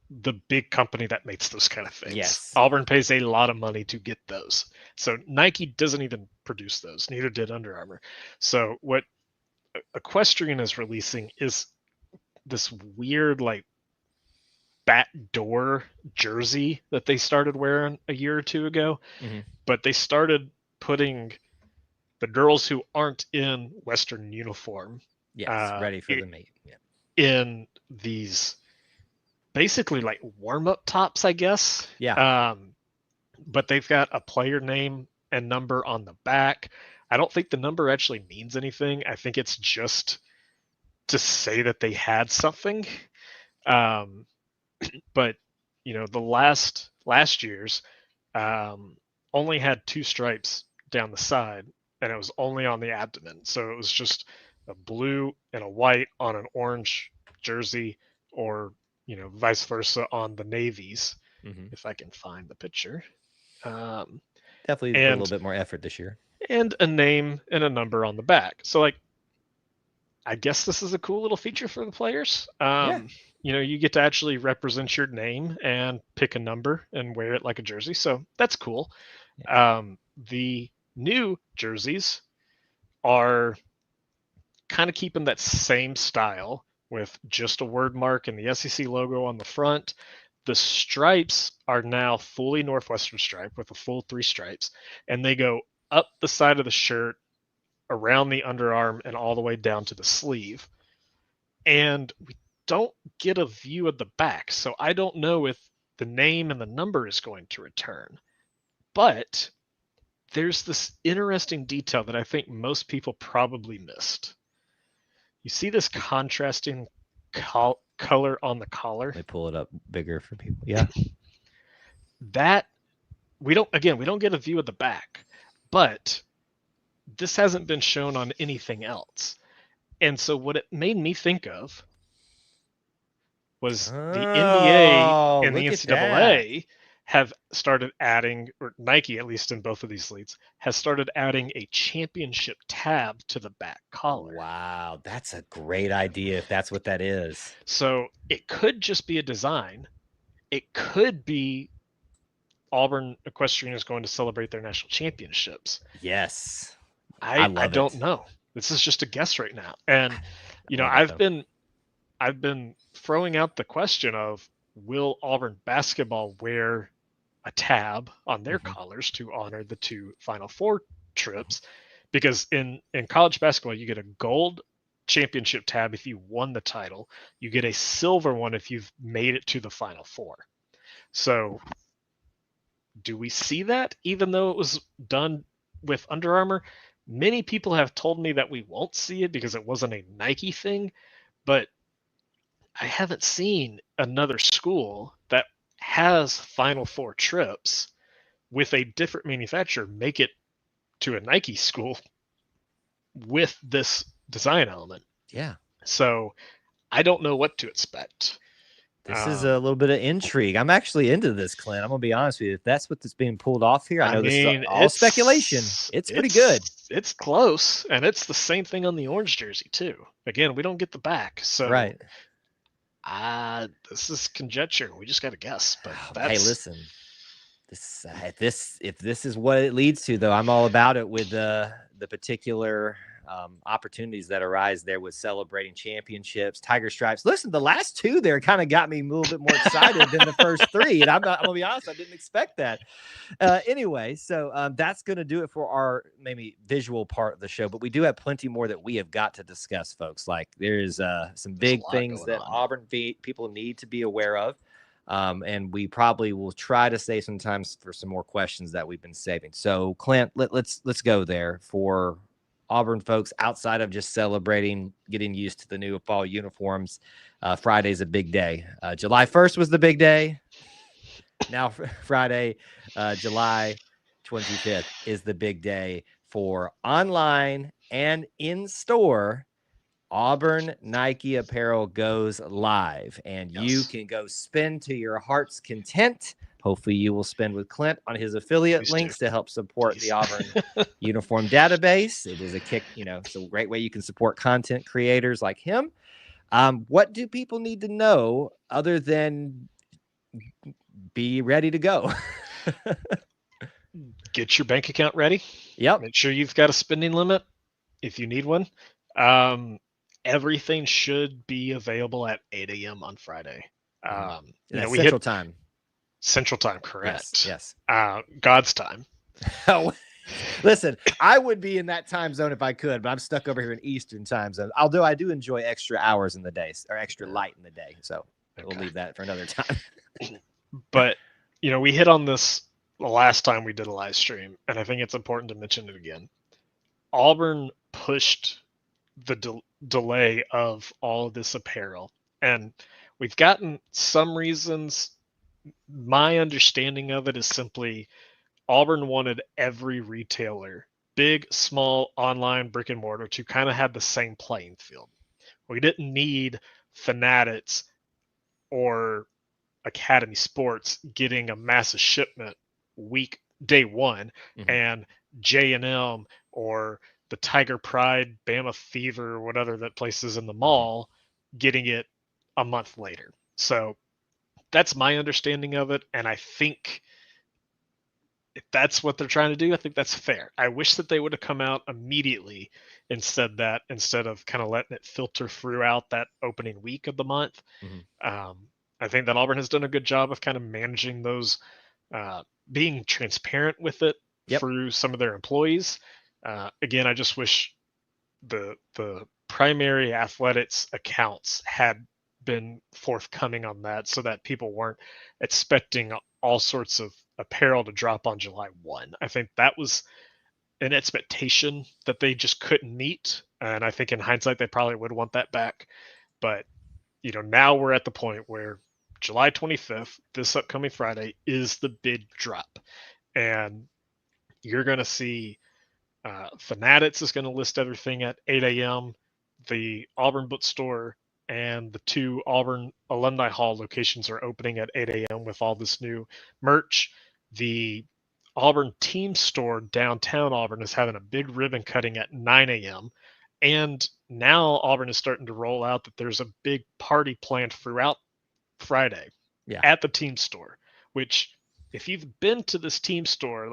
the big company that makes those kind of things. Yes. Auburn pays a lot of money to get those. So Nike doesn't even produce those. Neither did Under Armour. So what equestrian is releasing is this weird like backdoor jersey that they started wearing a year or two ago. But they started putting the girls who aren't in Western uniform ready for the meet in these basically like warm-up tops, I guess. But they've got a player name and number on the back. I don't think the number actually means anything. I think it's just to say that they had something. But the last year's only had 2 stripes down the side, and it was only on the abdomen. So it was just a blue and a white on an orange jersey, or vice versa on the navies. If I can find the picture. Definitely a little bit more effort this year. And a name and a number on the back. So like, I guess this is a cool little feature for the players. You get to actually represent your name and pick a number and wear it like a jersey. So that's cool. The new jerseys are kind of keeping that same style with just a word mark and the SEC logo on the front. The stripes are now fully Northwestern stripe with a full 3 stripes, and they go up the side of the shirt, around the underarm, and all the way down to the sleeve. And we don't get a view of the back, so I don't know if the name and the number is going to return. But there's this interesting detail that I think most people probably missed. You see this contrasting color on the collar? They pull it up bigger for people. Yeah. That we don't get a view of the back, but this hasn't been shown on anything else. And so what it made me think of was the NBA and the NCAA have started adding, or Nike, at least in both of these leagues, has started adding a championship tab to the back collar. Wow, that's a great idea if that's what that is. So it could just be a design. It could be Auburn Equestrian is going to celebrate their national championships. Yes. I don't know. This is just a guess right now. And, I've been throwing out the question of, will Auburn basketball wear a tab on their collars to honor the 2 Final Four trips? Because in college basketball, you get a gold championship tab if you won the title. You get a silver one if you've made it to the Final Four. So do we see that, even though it was done with Under Armour? Many people have told me that we won't see it because it wasn't a Nike thing, but I haven't seen another school that has Final Four trips with a different manufacturer make it to a Nike school with this design element. Yeah. So I don't know what to expect. This is a little bit of intrigue. I'm actually into this, Clint. I'm gonna be honest with you. If that's what's being pulled off here, I know this is all speculation. It's pretty good. It's close, and it's the same thing on the orange jersey too. Again, we don't get the back, so Right. this is conjecture. We just got to guess. But Hey, listen. If this is what it leads to, though, I'm all about it with the particular opportunities that arise there with celebrating championships, Tiger Stripes. Listen, the last two there kind of got me a little bit more excited than the first three, and I'm gonna be honest, I didn't expect that. Anyway, so that's gonna do it for our maybe visual part of the show, but we do have plenty more that we have got to discuss, folks. Like there's some big things that Auburn people need to be aware of. And we probably will try to save some time for some more questions that we've been saving. So, Clint, let's go there for Auburn folks outside of just celebrating, getting used to the new fall uniforms. Friday's a big day. July 1st was the big day. Now Friday, July 25th is the big day for online and in-store. Auburn Nike apparel goes live, and you can go spend to your heart's content. Hopefully you will spend with Clint on his affiliate links to help support the Auburn Uniform Database. It is it's a great way you can support content creators like him. What do people need to know other than be ready to go? Get your bank account ready. Yep. Make sure you've got a spending limit if you need one. Everything should be available at 8 a.m. on Friday. We Central Time. Central Time, correct. Yes. God's time. Oh, listen, I would be in that time zone if I could, but I'm stuck over here in Eastern time zone. Although I do enjoy extra hours in the day or extra light in the day. So we'll leave that for another time. But, we hit on this the last time we did a live stream, and I think it's important to mention it again. Auburn pushed the delay of all of this apparel, and we've gotten some reasons. My understanding of it is simply Auburn wanted every retailer, big, small, online, brick and mortar, to kind of have the same playing field. We didn't need Fanatics or Academy Sports getting a massive shipment day one, and J&M or the Tiger Pride, Bama Fever, whatever that place is in the mall, getting it a month later. So that's my understanding of it, and I think if that's what they're trying to do, I think that's fair. I wish that they would have come out immediately instead of kind of letting it filter throughout that opening week of the month. I think that Auburn has done a good job of kind of managing those, being transparent with it through some of their employees. Again, I just wish the primary athletics accounts had been forthcoming on that so that people weren't expecting all sorts of apparel to drop on July 1. I think that was an expectation that they just couldn't meet. And I think in hindsight, they probably would want that back. But, now we're at the point where July 25th, this upcoming Friday, is the big drop. And you're going to see Fanatics is going to list everything at 8 a.m. The Auburn Bookstore and the two Auburn Alumni Hall locations are opening at 8 a.m. with all this new merch. The Auburn Team Store downtown Auburn is having a big ribbon cutting at 9 a.m. And now Auburn is starting to roll out that there's a big party planned throughout Friday at the Team Store, which if you've been to this Team Store,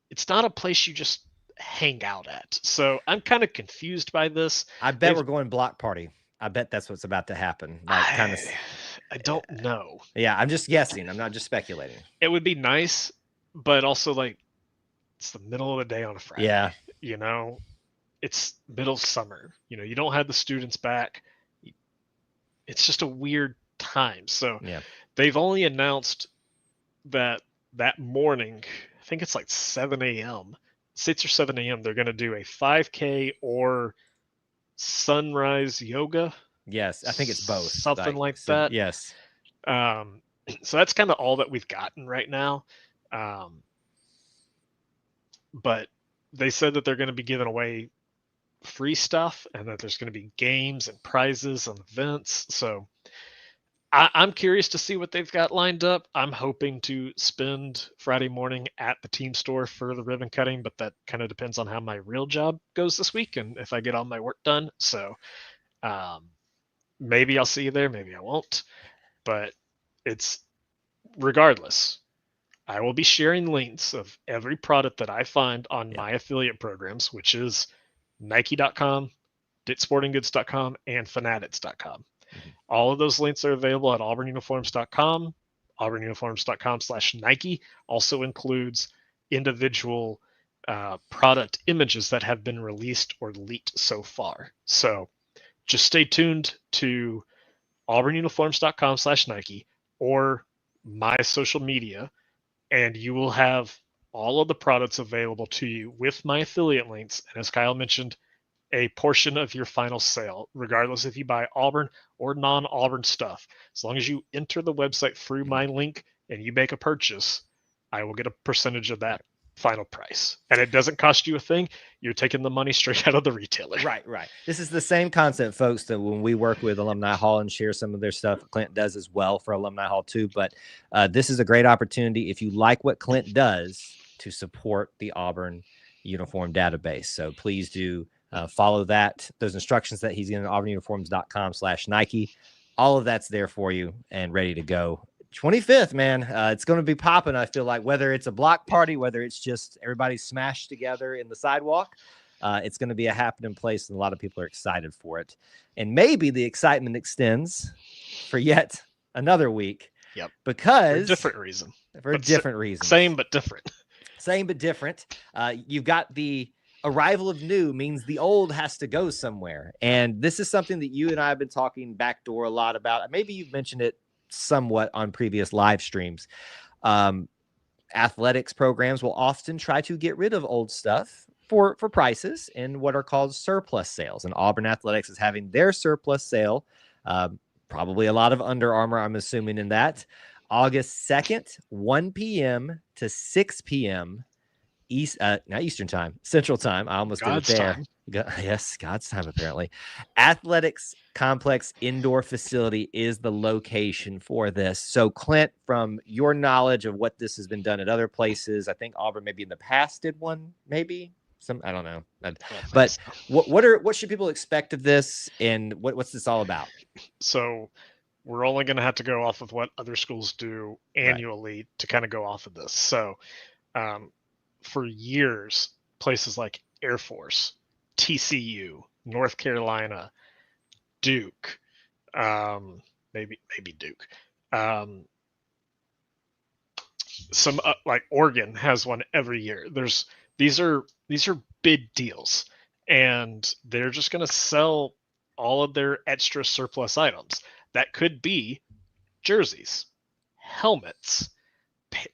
it's not a place you just hang out at. So I'm kind of confused by this. I bet we're going block party. I bet that's what's about to happen. I don't know. Yeah, I'm just guessing. I'm not just speculating. It would be nice, but also it's the middle of the day on a Friday. Yeah. It's middle summer. You don't have the students back. It's just a weird time. So they've only announced that morning, I think it's 7 a.m., 6 or 7 a.m., they're going to do a 5K or sunrise yoga Yes, I think it's both. Something like that. Yes. So that's kind of all that we've gotten right now. But they said that they're going to be giving away free stuff and that there's going to be games and prizes and events. So I'm curious to see what they've got lined up. I'm hoping to spend Friday morning at the team store for the ribbon cutting, but that kind of depends on how my real job goes this week and if I get all my work done. So maybe I'll see you there, maybe I won't. But it's regardless. I will be sharing links of every product that I find on my affiliate programs, which is Nike.com, DickSportingGoods.com, and Fanatics.com. All of those links are available at AuburnUniforms.com. AuburnUniforms.com/Nike also includes individual product images that have been released or leaked so far. So just stay tuned to AuburnUniforms.com/Nike or my social media, and you will have all of the products available to you with my affiliate links. And as Kyle mentioned, a portion of your final sale, regardless if you buy Auburn or non-Auburn stuff. As long as you enter the website through my link and you make a purchase, I will get a percentage of that final price. And it doesn't cost you a thing. You're taking the money straight out of the retailer. Right. This is the same concept, folks, that when we work with Alumni Hall and share some of their stuff, Clint does as well for Alumni Hall too. But this is a great opportunity, if you like what Clint does, to support the Auburn Uniform Database. So please do follow those instructions that he's in auburnuniforms.com/Nike. All of that's there for you and ready to go. 25th, man. It's going to be popping. I feel like whether it's a block party, whether it's just everybody smashed together in the sidewalk, it's going to be a happening place, and a lot of people are excited for it. And maybe the excitement extends for yet another week. Yep. Because for a different reason. For a different reason. Same but different. Same but different. You've got the arrival of new means the old has to go somewhere. And this is something that you and I have been talking backdoor a lot about. Maybe you've mentioned it somewhat on previous live streams. Athletics programs will often try to get rid of old stuff for prices in what are called surplus sales. And Auburn Athletics is having their surplus sale, probably a lot of Under Armour, I'm assuming, in that, August 2nd, 1 p.m. to 6 p.m. Not Eastern time, Central time. I almost God's did it there. time. Yes, God's time, apparently. Athletics Complex Indoor Facility is the location for this. So, Clint, from your knowledge of what this has been done at other places, I think Auburn maybe in the past did one, maybe. I don't know. But what should people expect of this, and what's this all about? So we're only going to have to go off of what other schools do annually to kind of go off of this. So for years, places like Air Force, TCU, North Carolina, Duke, maybe Duke, some like Oregon has one every year. These are big deals, and they're just going to sell all of their extra surplus items. That could be jerseys, helmets,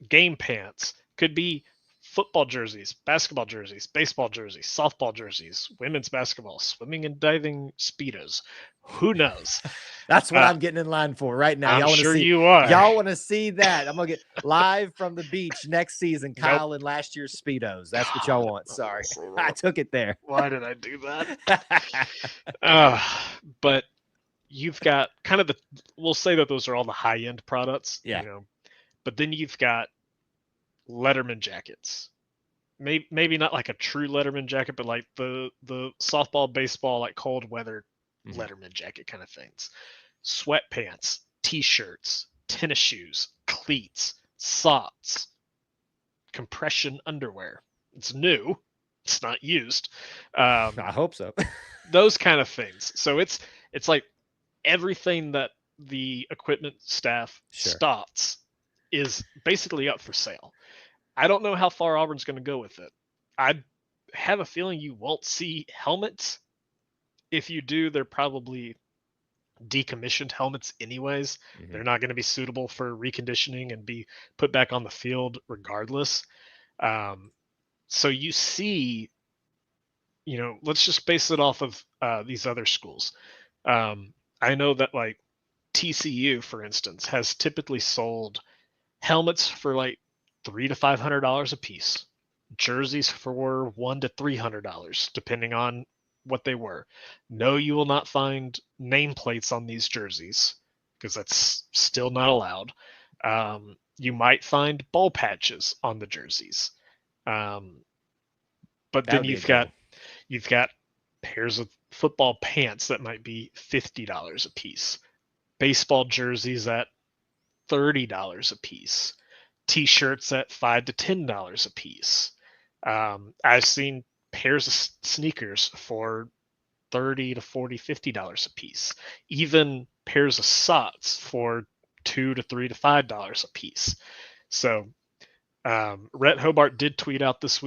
game pants, could be football jerseys, basketball jerseys, baseball jerseys, softball jerseys, women's basketball, swimming and diving Speedos. Who knows? That's what I'm getting in line for right now. I'm sure you are. Y'all want to see that? I'm going to get live from the beach next season, Kyle, in last year's Speedos. That's what y'all want. Sorry. I took it there. Why did I do that? But you've got kind of we'll say that those are all the high-end products. Yeah. You know, but then you've got Letterman jackets. Maybe not like a true Letterman jacket, but like the softball, baseball, like cold weather Letterman jacket kind of things. Sweatpants, t-shirts, tennis shoes, cleats, socks, compression underwear. It's new. It's not used. I hope so. Those kind of things. So it's like everything that the equipment staff stocks is basically up for sale. I don't know how far Auburn's going to go with it. I have a feeling you won't see helmets. If you do, they're probably decommissioned helmets anyways. They're not going to be suitable for reconditioning and be put back on the field regardless. So you see, let's just base it off of these other schools. I know that like TCU, for instance, has typically sold helmets for like $300 to $500 a piece, jerseys for $100 to $300, depending on what they were. No, you will not find nameplates on these jerseys because that's still not allowed. You might find ball patches on the jerseys, but That then would be a good one. you've got pairs of football pants that might be $50 a piece, baseball jerseys at $30 a piece, t-shirts at $5 to $10 a piece. I've seen pairs of sneakers for $30 to $40, $50 a piece. Even pairs of socks for $2 to $3 to $5 a piece. So Rhett Hobart did tweet out this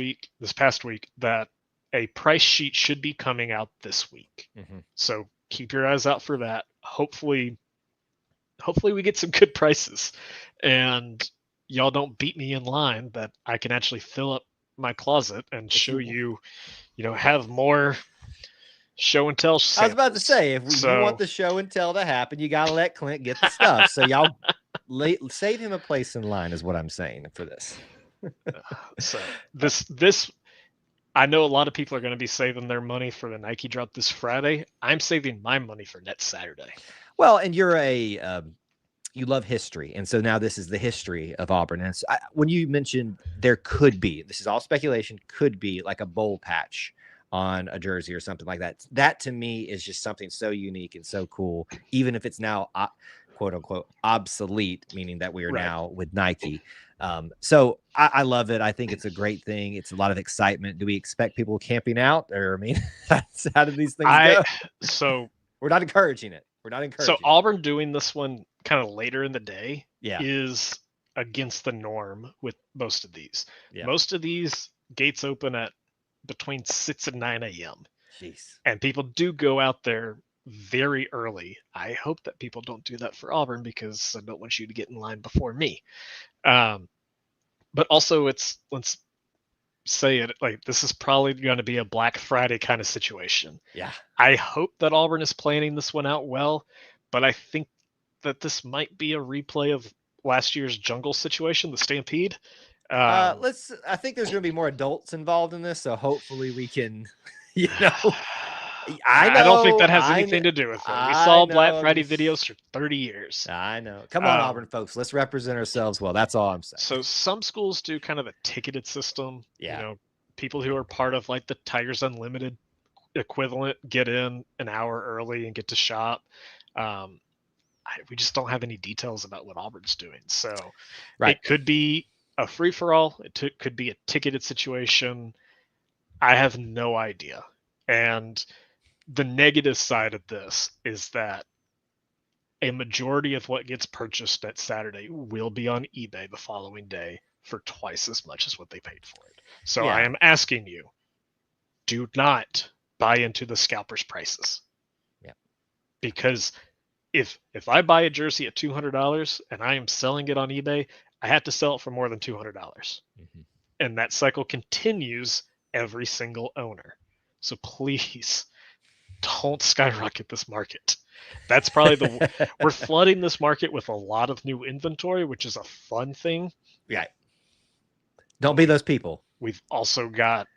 past week, that a price sheet should be coming out this week. So keep your eyes out for that. Hopefully we get some good prices, and y'all don't beat me in line, that I can actually fill up my closet and show you, have more show and tell samples. I was about to say, if you want the show and tell to happen, you got to let Clint get the stuff. So y'all save him a place in line is what I'm saying for this. So this, I know a lot of people are going to be saving their money for the Nike drop this Friday. I'm saving my money for next Saturday. Well, and you're you love history, and so now this is the history of Auburn. And so when you mentioned there could be, this is all speculation, could be like a bowl patch on a jersey or something like that. That to me is just something so unique and so cool, even if it's now quote unquote obsolete, meaning that we are now with Nike. So I love it. I think it's a great thing. It's a lot of excitement. Do we expect people camping out, or I mean, how do these things go? So we're not encouraging it. We're not encouraging. So Auburn doing this one kind of later in the day yeah. is against the norm with most of these. Yeah. Most of these gates open at between 6 and 9 a.m. Jeez. And people do go out there very early. I hope that people don't do that for Auburn, because I don't want you to get in line before me. But also, let's say it like this is probably going to be a Black Friday kind of situation. Yeah. I hope that Auburn is planning this one out well, but I think that this might be a replay of last year's jungle situation, the Stampede. I think there's going to be more adults involved in this, so hopefully we can, I don't think that has anything to do with it. We saw Black Friday videos for 30 years. I know. Come on, Auburn folks. Let's represent ourselves well. That's all I'm saying. So some schools do kind of a ticketed system. Yeah. People who are part of like the Tigers Unlimited equivalent get in an hour early and get to shop. We just don't have any details about what Auburn's doing. So it could be a free-for-all. It could be a ticketed situation. I have no idea. And the negative side of this is that a majority of what gets purchased at Saturday will be on eBay the following day for twice as much as what they paid for it. So I am asking you, do not buy into the scalpers' prices. Yeah. Because if I buy a jersey at $200 and I am selling it on eBay, I have to sell it for more than $200. Mm-hmm. And that cycle continues every single owner. So please don't skyrocket this market. That's probably we're flooding this market with a lot of new inventory, which is a fun thing. Yeah. Don't be those people. We've also got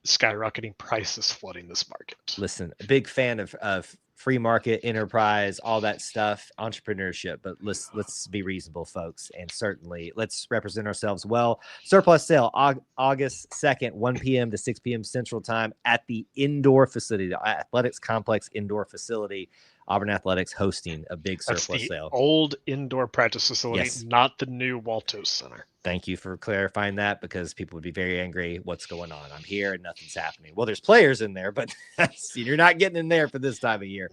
skyrocketing prices flooding this market. Listen, a big fan of free market, enterprise, all that stuff, entrepreneurship, but let's be reasonable, folks, and certainly let's represent ourselves well. Surplus sale August 2nd, 1 p.m. to 6 p.m. Central Time at the indoor facility, the Athletics Complex indoor facility. Auburn Athletics hosting a big surplus sale. Old indoor practice facility, not the new Waltos Center. Thank you for clarifying that, because people would be very angry. What's going on? I'm here and nothing's happening. Well, there's players in there, but you're not getting in there for this time of year.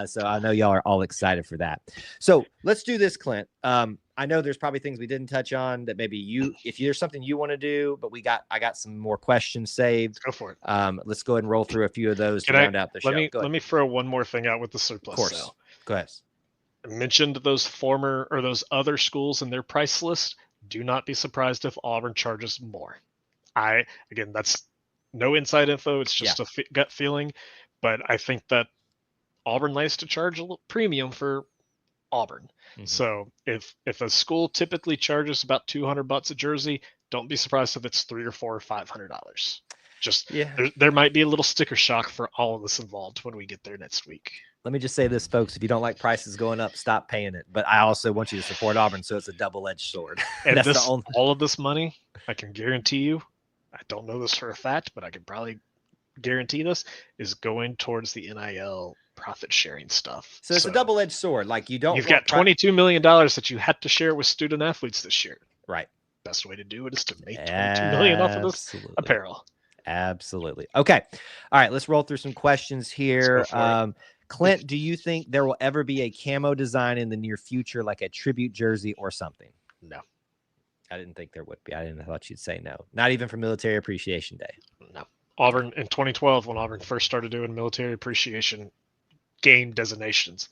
So I know y'all are all excited for that. So let's do this, Clint. I know there's probably things we didn't touch on that maybe if there's something you want to do, but I got some more questions saved. Go for it. Let's go ahead and roll through a few of those to round out the show. Let me throw one more thing out with the surplus sale. Go ahead. I mentioned those other schools in their price list. Do not be surprised if Auburn charges more. Again, that's no inside info. It's just a gut feeling, but I think that Auburn likes to charge a little premium for Auburn. Mhm. So if a school typically charges about $200 a jersey, don't be surprised if it's $300 or $400 or $500. Just Yeah. there might be a little sticker shock for all of us involved when we get there next week. Let me just say this, folks. If you don't like prices going up, stop paying it. But I also want you to support Auburn, so it's a double-edged sword. And That's this, the only. all of this money, I can guarantee you, I don't know this for a fact, but I can probably guarantee this, is going towards the NIL profit sharing stuff. So it's a double-edged sword. Like you don't. You've got $22 million that you had to share with student athletes this year. Right. Best way to do it is to make $22 million off of this apparel. Absolutely. Okay. All right. Let's roll through some questions here. Clint, do you think there will ever be a camo design in the near future, like a tribute jersey or something? No. I didn't think there would be. I thought you'd say no. Not even for Military Appreciation Day. No. Auburn in 2012, when Auburn first started doing military appreciation game designations,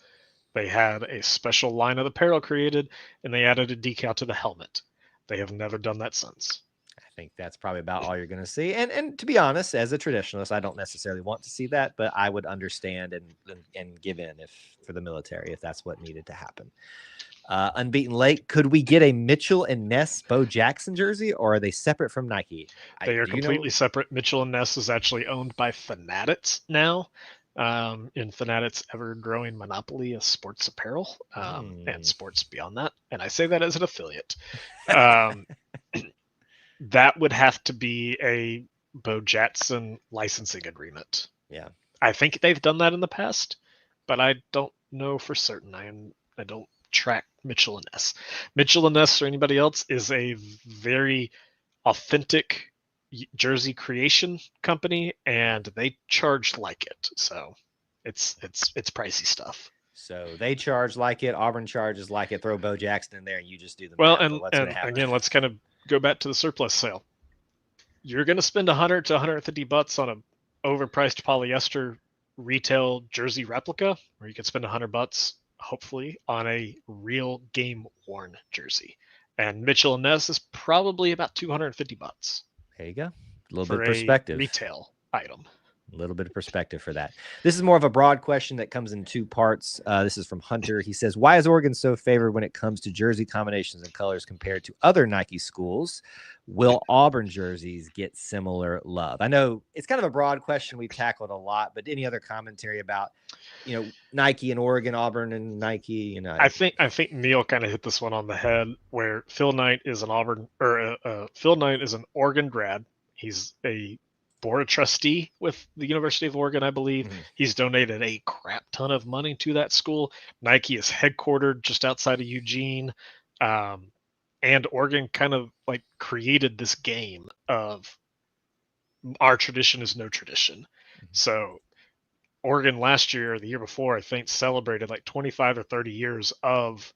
they had a special line of apparel created, and they added a decal to the helmet. They have never done that since. I think that's probably about all you're going to see. And to be honest, as a traditionalist, I don't necessarily want to see that, but I would understand and give in if for the military if that's what needed to happen. Unbeaten Lake, could we get a Mitchell and Ness Bo Jackson jersey, or are they separate from Nike? They are completely separate. Mitchell and Ness is actually owned by Fanatics now. In Fanatics' ever-growing monopoly of sports apparel and sports beyond that. And I say that as an affiliate. That would have to be a Bo Jackson licensing agreement. Yeah. I think they've done that in the past, but I don't know for certain. I don't track Mitchell and Ness. Mitchell and Ness or anybody else is a very authentic jersey creation company, and they charge like it. So it's pricey stuff. So they charge like it. Auburn charges like it. Throw Bo Jackson in there, and you just do the well. math. And again, let's kind of go back to the surplus sale. You're going to spend $100 to $150 on an overpriced polyester retail jersey replica, or you could spend $100, hopefully, on a real game worn jersey. And Mitchell and Ness is probably about $250. There you go. A little bit of perspective. Retail item. A little bit of perspective for that. This is more of a broad question that comes in two parts. This is from Hunter. He says, why is Oregon so favored when it comes to jersey combinations and colors compared to other Nike schools? Will Auburn jerseys get similar love? I know it's kind of a broad question we've tackled a lot, but any other commentary about, Nike and Oregon, Auburn and Nike? I think Neil kind of hit this one on the head, where Phil Knight is an Oregon grad. He's a board trustee with the University of Oregon, I believe. Mm-hmm. He's donated a crap ton of money to that school. Nike is headquartered just outside of Eugene. And Oregon kind of like created this game of our tradition is no tradition. Mm-hmm. So Oregon last year or the year before, I think, celebrated like 25 or 30 years of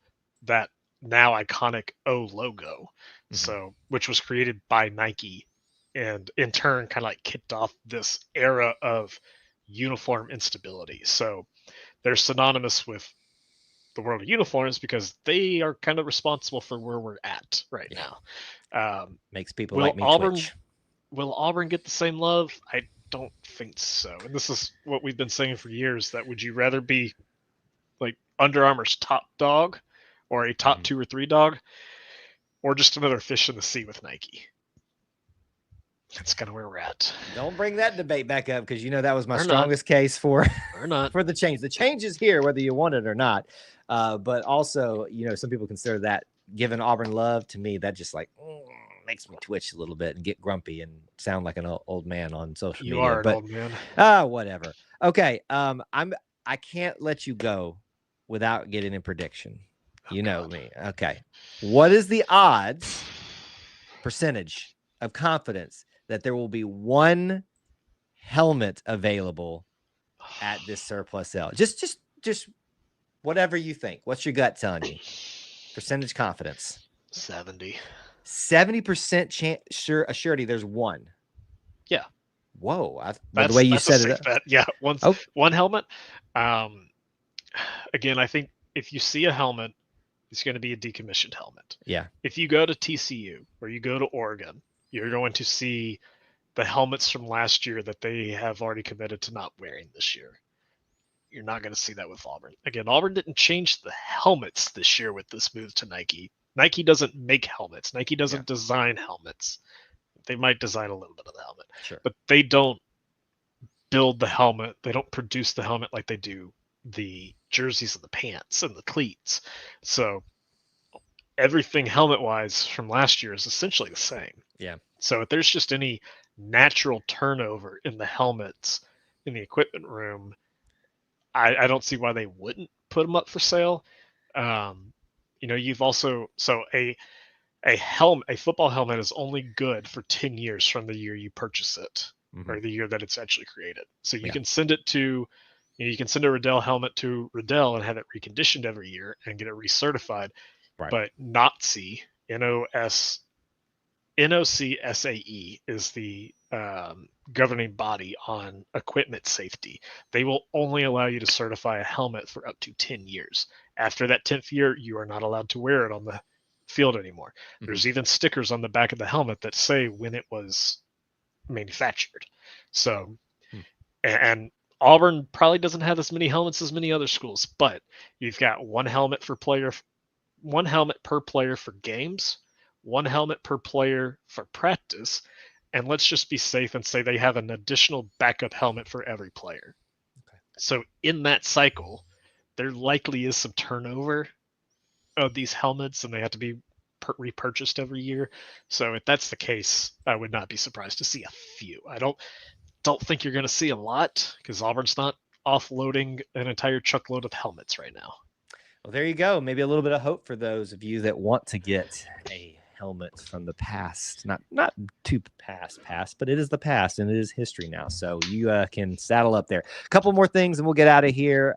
that now iconic O logo. Mm-hmm. So, which was created by Nike, and in turn kind of like kicked off this era of uniform instability. So they're synonymous with the world of uniforms because they are kind of responsible for where we're at right now. Makes people like me twitch. Will Auburn get the same love? I don't think so. And this is what we've been saying for years, that would you rather be like Under Armour's top dog or a top 2 or 3 dog, or just another fish in the sea with Nike? That's kind of where we're at. Don't bring that debate back up, because that was my strongest case for for the change. The change is here, whether you want it or not. But also, some people consider that giving Auburn love. To me, that just like makes me twitch a little bit and get grumpy and sound like an old man on social media. You are an old man. Whatever. Okay. I can't let you go without getting a prediction. You know me. Okay. What is the percentage of confidence that there will be one helmet available at this surplus sale? Just whatever you think. What's your gut telling you? Percentage confidence. 70% surety there's one. Yeah. Whoa. The way you said it. Yeah. One helmet. Again, I think if you see a helmet, it's going to be a decommissioned helmet. Yeah. If you go to TCU or you go to Oregon, you're going to see the helmets from last year that they have already committed to not wearing this year. You're not going to see that with Auburn. Again, Auburn didn't change the helmets this year with this move to Nike. Nike doesn't make helmets. Nike doesn't design helmets. They might design a little bit of the helmet, but they don't build the helmet. They don't produce the helmet like they do the jerseys and the pants and the cleats. So everything helmet-wise from last year is essentially the same. Yeah. So if there's just any natural turnover in the helmets in the equipment room, I don't see why they wouldn't put them up for sale. You've also a football helmet is only good for 10 years from the year you purchase it, or the year that it's actually created. So you can send it to, you can send a Riddell helmet to Riddell and have it reconditioned every year and get it recertified. Right. But NOCSAE is the governing body on equipment safety. They will only allow you to certify a helmet for up to 10 years. After that 10th year, you are not allowed to wear it on the field anymore. There's even stickers on the back of the helmet that say when it was manufactured. So, and Auburn probably doesn't have as many helmets as many other schools, but you've got one helmet per player for games, one helmet per player for practice, and let's just be safe and say they have an additional backup helmet for every player. Okay. So in that cycle, there likely is some turnover of these helmets, and they have to be repurchased every year. So if that's the case, I would not be surprised to see a few. I don't think you're going to see a lot because Auburn's not offloading an entire truckload of helmets right now. Well, there you go. Maybe a little bit of hope for those of you that want to get a helmet from the past. Not too past, but it is the past and it is history now. So you can saddle up there. A couple more things and we'll get out of here.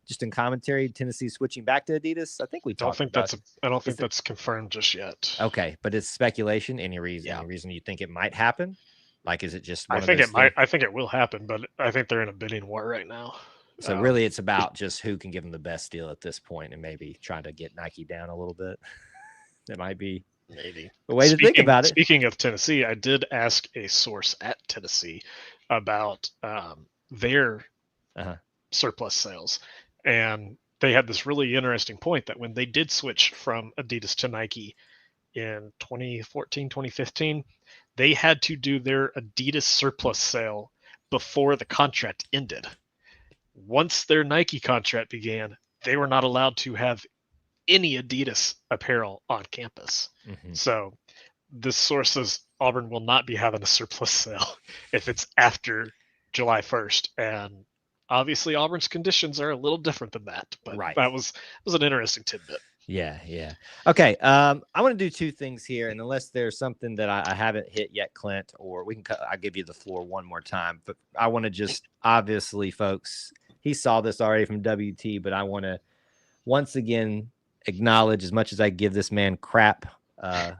Just in commentary, Tennessee switching back to Adidas. I think we talked about it. I don't think that's confirmed just yet. Okay, but it's speculation. Any reason you think it might happen? Like, is it just one I think it might. I think it will happen, but I think they're in a bidding war right now. So really it's about just who can give them the best deal at this point and maybe trying to get Nike down a little bit. That might be maybe the way to think about it. Speaking of Tennessee, I did ask a source at Tennessee about their surplus sales. And they had this really interesting point that when they did switch from Adidas to Nike in 2014, 2015, they had to do their Adidas surplus sale before the contract ended. Once their Nike contract began, they were not allowed to have any Adidas apparel on campus. So this source says Auburn will not be having a surplus sale if it's after July 1st. And obviously Auburn's conditions are a little different than that, but that was an interesting tidbit. Yeah. Okay. I want to do two things here, and unless there's something that I haven't hit yet, Clint, or I'll give you the floor one more time, but I want to just, obviously, folks, he saw this already from WT, but I want to once again acknowledge, as much as I give this man crap, I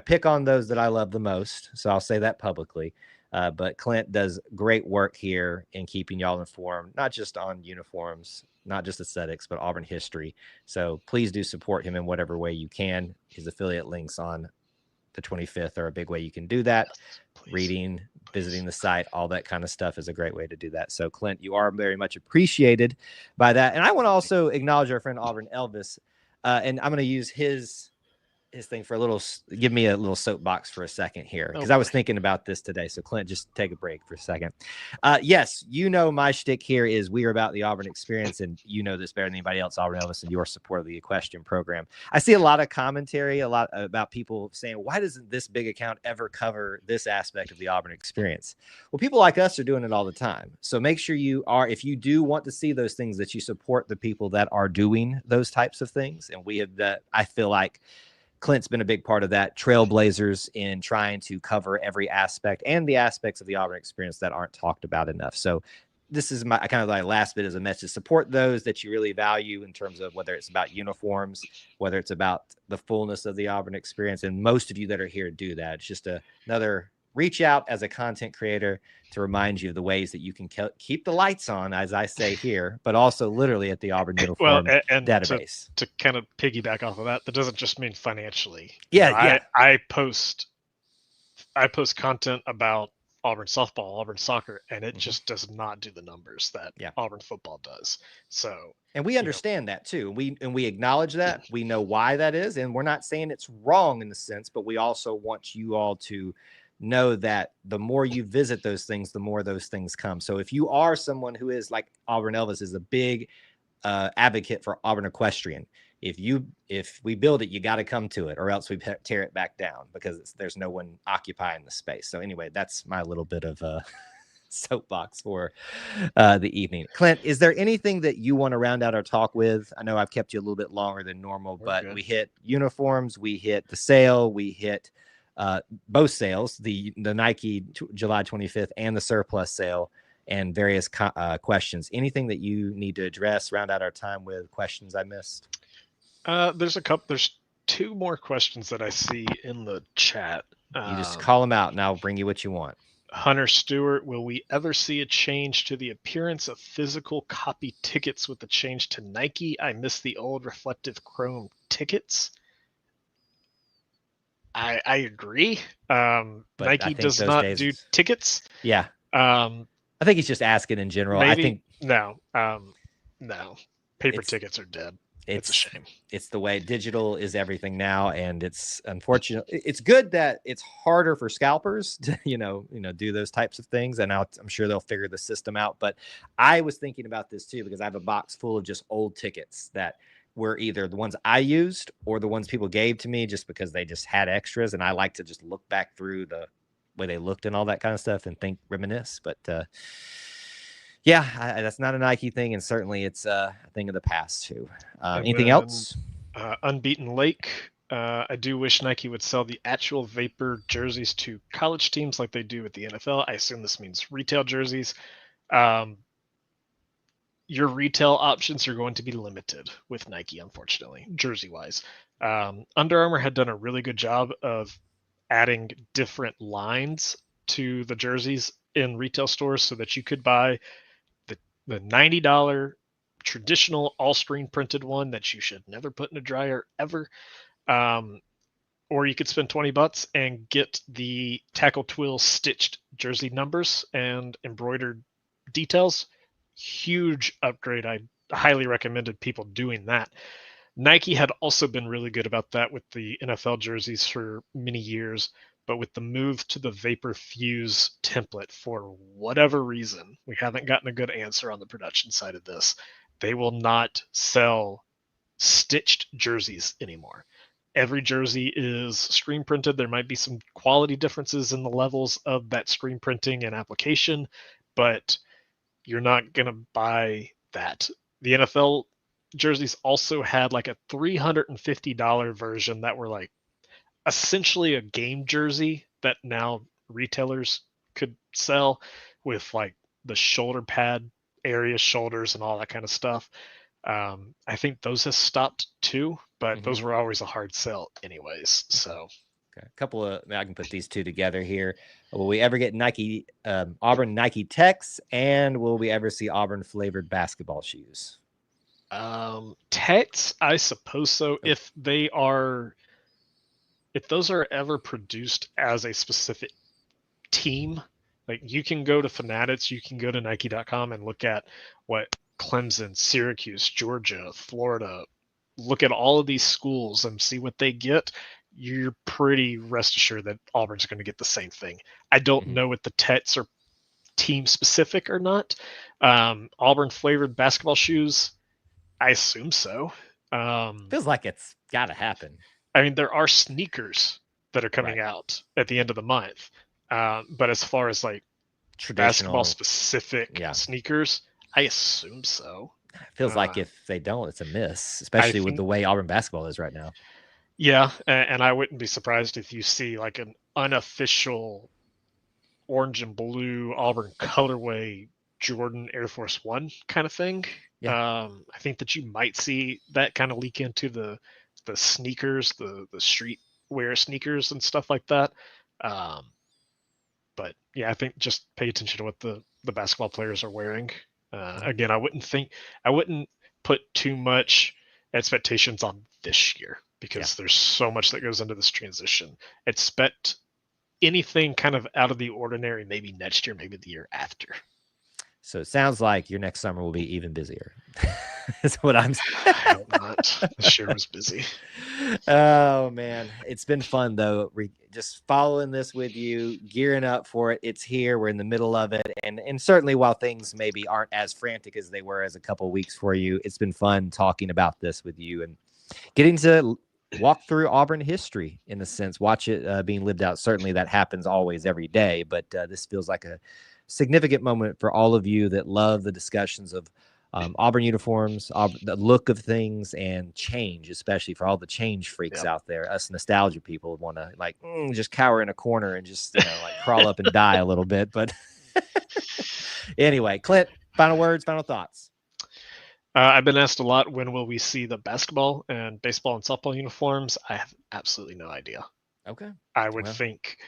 pick on those that I love the most, so I'll say that publicly. But Clint does great work here in keeping y'all informed, not just on uniforms, not just aesthetics, but Auburn history. So please do support him in whatever way you can. His affiliate links on the 25th are a big way you can do that. Yes, reading, visiting the site, all that kind of stuff is a great way to do that. So Clint, you are very much appreciated by that. And I want to also acknowledge our friend Auburn Elvis. And I'm going to use his thing for give me a little soapbox for a second here, because I was thinking about this today. So Clint, just take a break for a second. Yes, my shtick here is we are about the Auburn experience, and you know this better than anybody else, Auburn Elvis, and your support of the Equestrian program. I see a lot of commentary, a lot about people saying, why doesn't this big account ever cover this aspect of the Auburn experience? Well, people like us are doing it all the time. So make sure if you do want to see those things, that you support the people that are doing those types of things. And we have that. I feel like Clint's been a big part of that, trailblazers in trying to cover every aspect and the aspects of the Auburn experience that aren't talked about enough. So this is my kind of like last bit as a message. Support those that you really value in terms of whether it's about uniforms, whether it's about the fullness of the Auburn experience. And most of you that are here do that. It's just another reach out as a content creator to remind you of the ways that you can keep the lights on, as I say here, but also literally at the Auburn Uniform Database. To kind of piggyback off of that doesn't just mean financially. Yeah. I post content about Auburn softball, Auburn soccer, and it just does not do the numbers that Yeah. Auburn football does. So, and we understand that too. We acknowledge that. We know why that is, and we're not saying it's wrong in the sense, but we also want you all to know that the more you visit those things, the more those things come. So if you are someone who is like Auburn Elvis is a big advocate for Auburn equestrian, if we build it, you got to come to it, or else we tear it back down because there's no one occupying the space. So anyway, that's my little bit of soapbox for the evening. Clint, is there anything that you want to round out our talk with? I know I've kept you a little bit longer than normal, but we hit uniforms, we hit the sale, we hit both sales, the Nike July 25th and the surplus sale, and various questions. Anything that you need to address, round out our time with questions I missed? There's two more questions that I see in the chat. You just call them out and I'll bring you what you want. Hunter Stewart, will we ever see a change to the appearance of physical copy tickets with the change to Nike? I miss the old reflective chrome tickets. I agree. Nike does not do tickets. Yeah. I think he's just asking in general. Maybe, I think no. Paper tickets are dead. It's a shame. It's the way digital is everything now, and it's unfortunate. It's good that it's harder for scalpers to do those types of things, and I'm sure they'll figure the system out. But I was thinking about this too because I have a box full of just old tickets that were either the ones I used or the ones people gave to me just because they just had extras, and I like to just look back through the way they looked and all that kind of stuff and reminisce. But that's not a Nike thing, and certainly it's a thing of the past too. Anything else? Unbeaten Lake. I do wish Nike would sell the actual Vapor jerseys to college teams like they do with the NFL. I assume this means retail jerseys. Your retail options are going to be limited with Nike, unfortunately, jersey-wise. Under Armour had done a really good job of adding different lines to the jerseys in retail stores so that you could buy the $90 traditional all-screen printed one that you should never put in a dryer ever. Or you could spend $20 and get the tackle twill stitched jersey numbers and embroidered details. Huge upgrade. I highly recommended people doing that. Nike had also been really good about that with the NFL jerseys for many years, but with the move to the Vapor Fuse template, for whatever reason, we haven't gotten a good answer on the production side of this. They will not sell stitched jerseys anymore. Every jersey is screen printed. There might be some quality differences in the levels of that screen printing and application, but you're not going to buy that. The NFL jerseys also had like a $350 version that were like essentially a game jersey that now retailers could sell with like the shoulder pad area, shoulders, and all that kind of stuff. I think those have stopped too, but those were always a hard sell anyways. So okay. I can put these two together here. Will we ever get Nike, Auburn Nike Techs, and will we ever see Auburn flavored basketball shoes? Techs, I suppose so. If those are ever produced as a specific team, like you can go to Fanatics, you can go to Nike.com and look at what Clemson, Syracuse, Georgia, Florida, look at all of these schools and see what they get. You're pretty rest assured that Auburn's going to get the same thing. I don't know if the Techs are team specific or not. Auburn flavored basketball shoes, I assume so. Feels like it's got to happen. I mean, there are sneakers that are coming out at the end of the month. But as far as like basketball specific sneakers, I assume so. It feels like if they don't, it's a miss, especially with the way Auburn basketball is right now. Yeah, and I wouldn't be surprised if you see like an unofficial orange and blue Auburn colorway Jordan Air Force One kind of thing. Yeah. I think that you might see that kind of leak into the sneakers, the street wear sneakers and stuff like that. But yeah, I think just pay attention to what the basketball players are wearing. Again, I wouldn't put too much expectations on this year because there's so much that goes into this transition. Expect anything kind of out of the ordinary, maybe next year, maybe the year after. So it sounds like your next summer will be even busier. That's what I'm saying. I hope not. This year was busy. Oh man, it's been fun though. Just following this with you, gearing up for it. It's here. We're in the middle of it, and certainly while things maybe aren't as frantic as they were as a couple of weeks for you, it's been fun talking about this with you and getting to walk through Auburn history in a sense. Watch it being lived out. Certainly that happens always every day, but this feels like a significant moment for all of you that love the discussions of Auburn uniforms, the look of things, and change, especially for all the change freaks out there. Us nostalgia people want to like just cower in a corner and just like crawl up and die a little bit. But anyway, Clint, final words, final thoughts. I've been asked a lot, when will we see the basketball and baseball and softball uniforms? I have absolutely no idea. Okay. I would think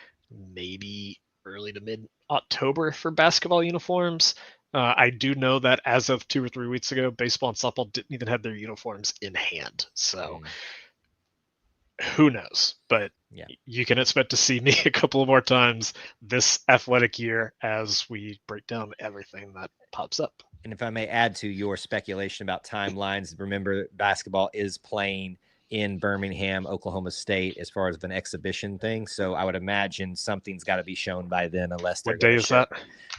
maybe early to mid-October for basketball uniforms. I do know that as of 2 or 3 weeks ago, baseball and softball didn't even have their uniforms in hand. So who knows? But you can expect to see me a couple of more times this athletic year as we break down everything that pops up. And if I may add to your speculation about timelines, remember basketball is playing in Birmingham, Oklahoma State, as far as an exhibition thing. So I would imagine something's got to be shown by then, unless they're what day is that?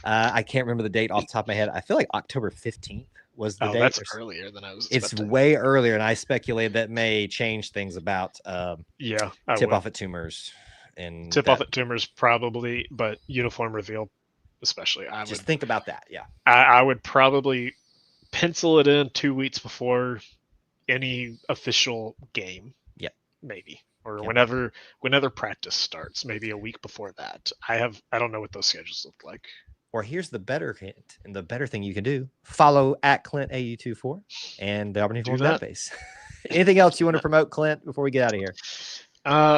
I can't remember the date off the top of my head. I feel like October 15th was the date. That's earlier than I was expecting. It's way earlier, and I speculated that may change things about tip-off at Tumors. And tip-off at Tumors probably, but uniform reveal especially. I would think about that, I would probably pencil it in 2 weeks before any official game. Maybe. Or whenever practice starts, maybe a week before that. I don't know what those schedules look like. Or here's the better hint, and the better thing you can do: follow at Clint AU24 and the Auburn Uniform Database. Anything else you want to promote, Clint, before we get out of here?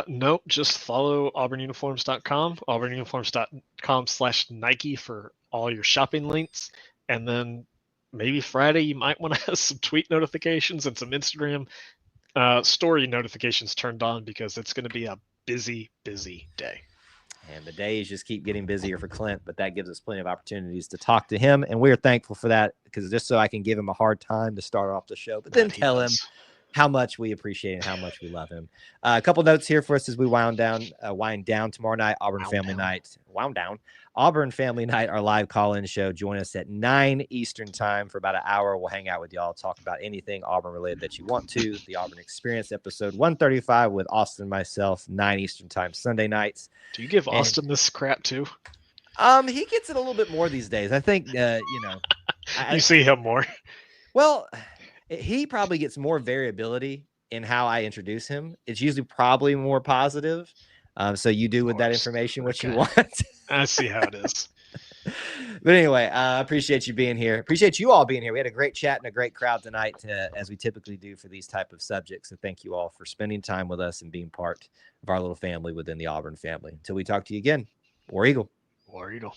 Nope. Just follow auburnuniforms.com, auburnuniforms.com/Nike for all your shopping links, and then maybe Friday you might want to have some tweet notifications and some Instagram story notifications turned on, because it's going to be a busy day. And the days just keep getting busier for Clint, but that gives us plenty of opportunities to talk to him, and we're thankful for that, because just so I can give him a hard time to start off the show, but then tell him how much we appreciate and how much we love him. A couple notes here for us as we wind down tomorrow night, Auburn Family Night. Auburn Family Night, our live call-in show. Join us at 9 Eastern time for about an hour. We'll hang out with y'all, talk about anything Auburn related that you want to. The Auburn Experience, episode 135 with Austin and myself, 9 Eastern time, Sunday nights. Do you give Austin this crap too? He gets it a little bit more these days. I think, you see him more. Well, he probably gets more variability in how I introduce him. It's usually probably more positive. So you do with that information what you want. I see how it is. But anyway, I appreciate you being here. Appreciate you all being here. We had a great chat and a great crowd tonight, as we typically do for these type of subjects. And thank you all for spending time with us and being part of our little family within the Auburn family. Until we talk to you again, War Eagle. War Eagle.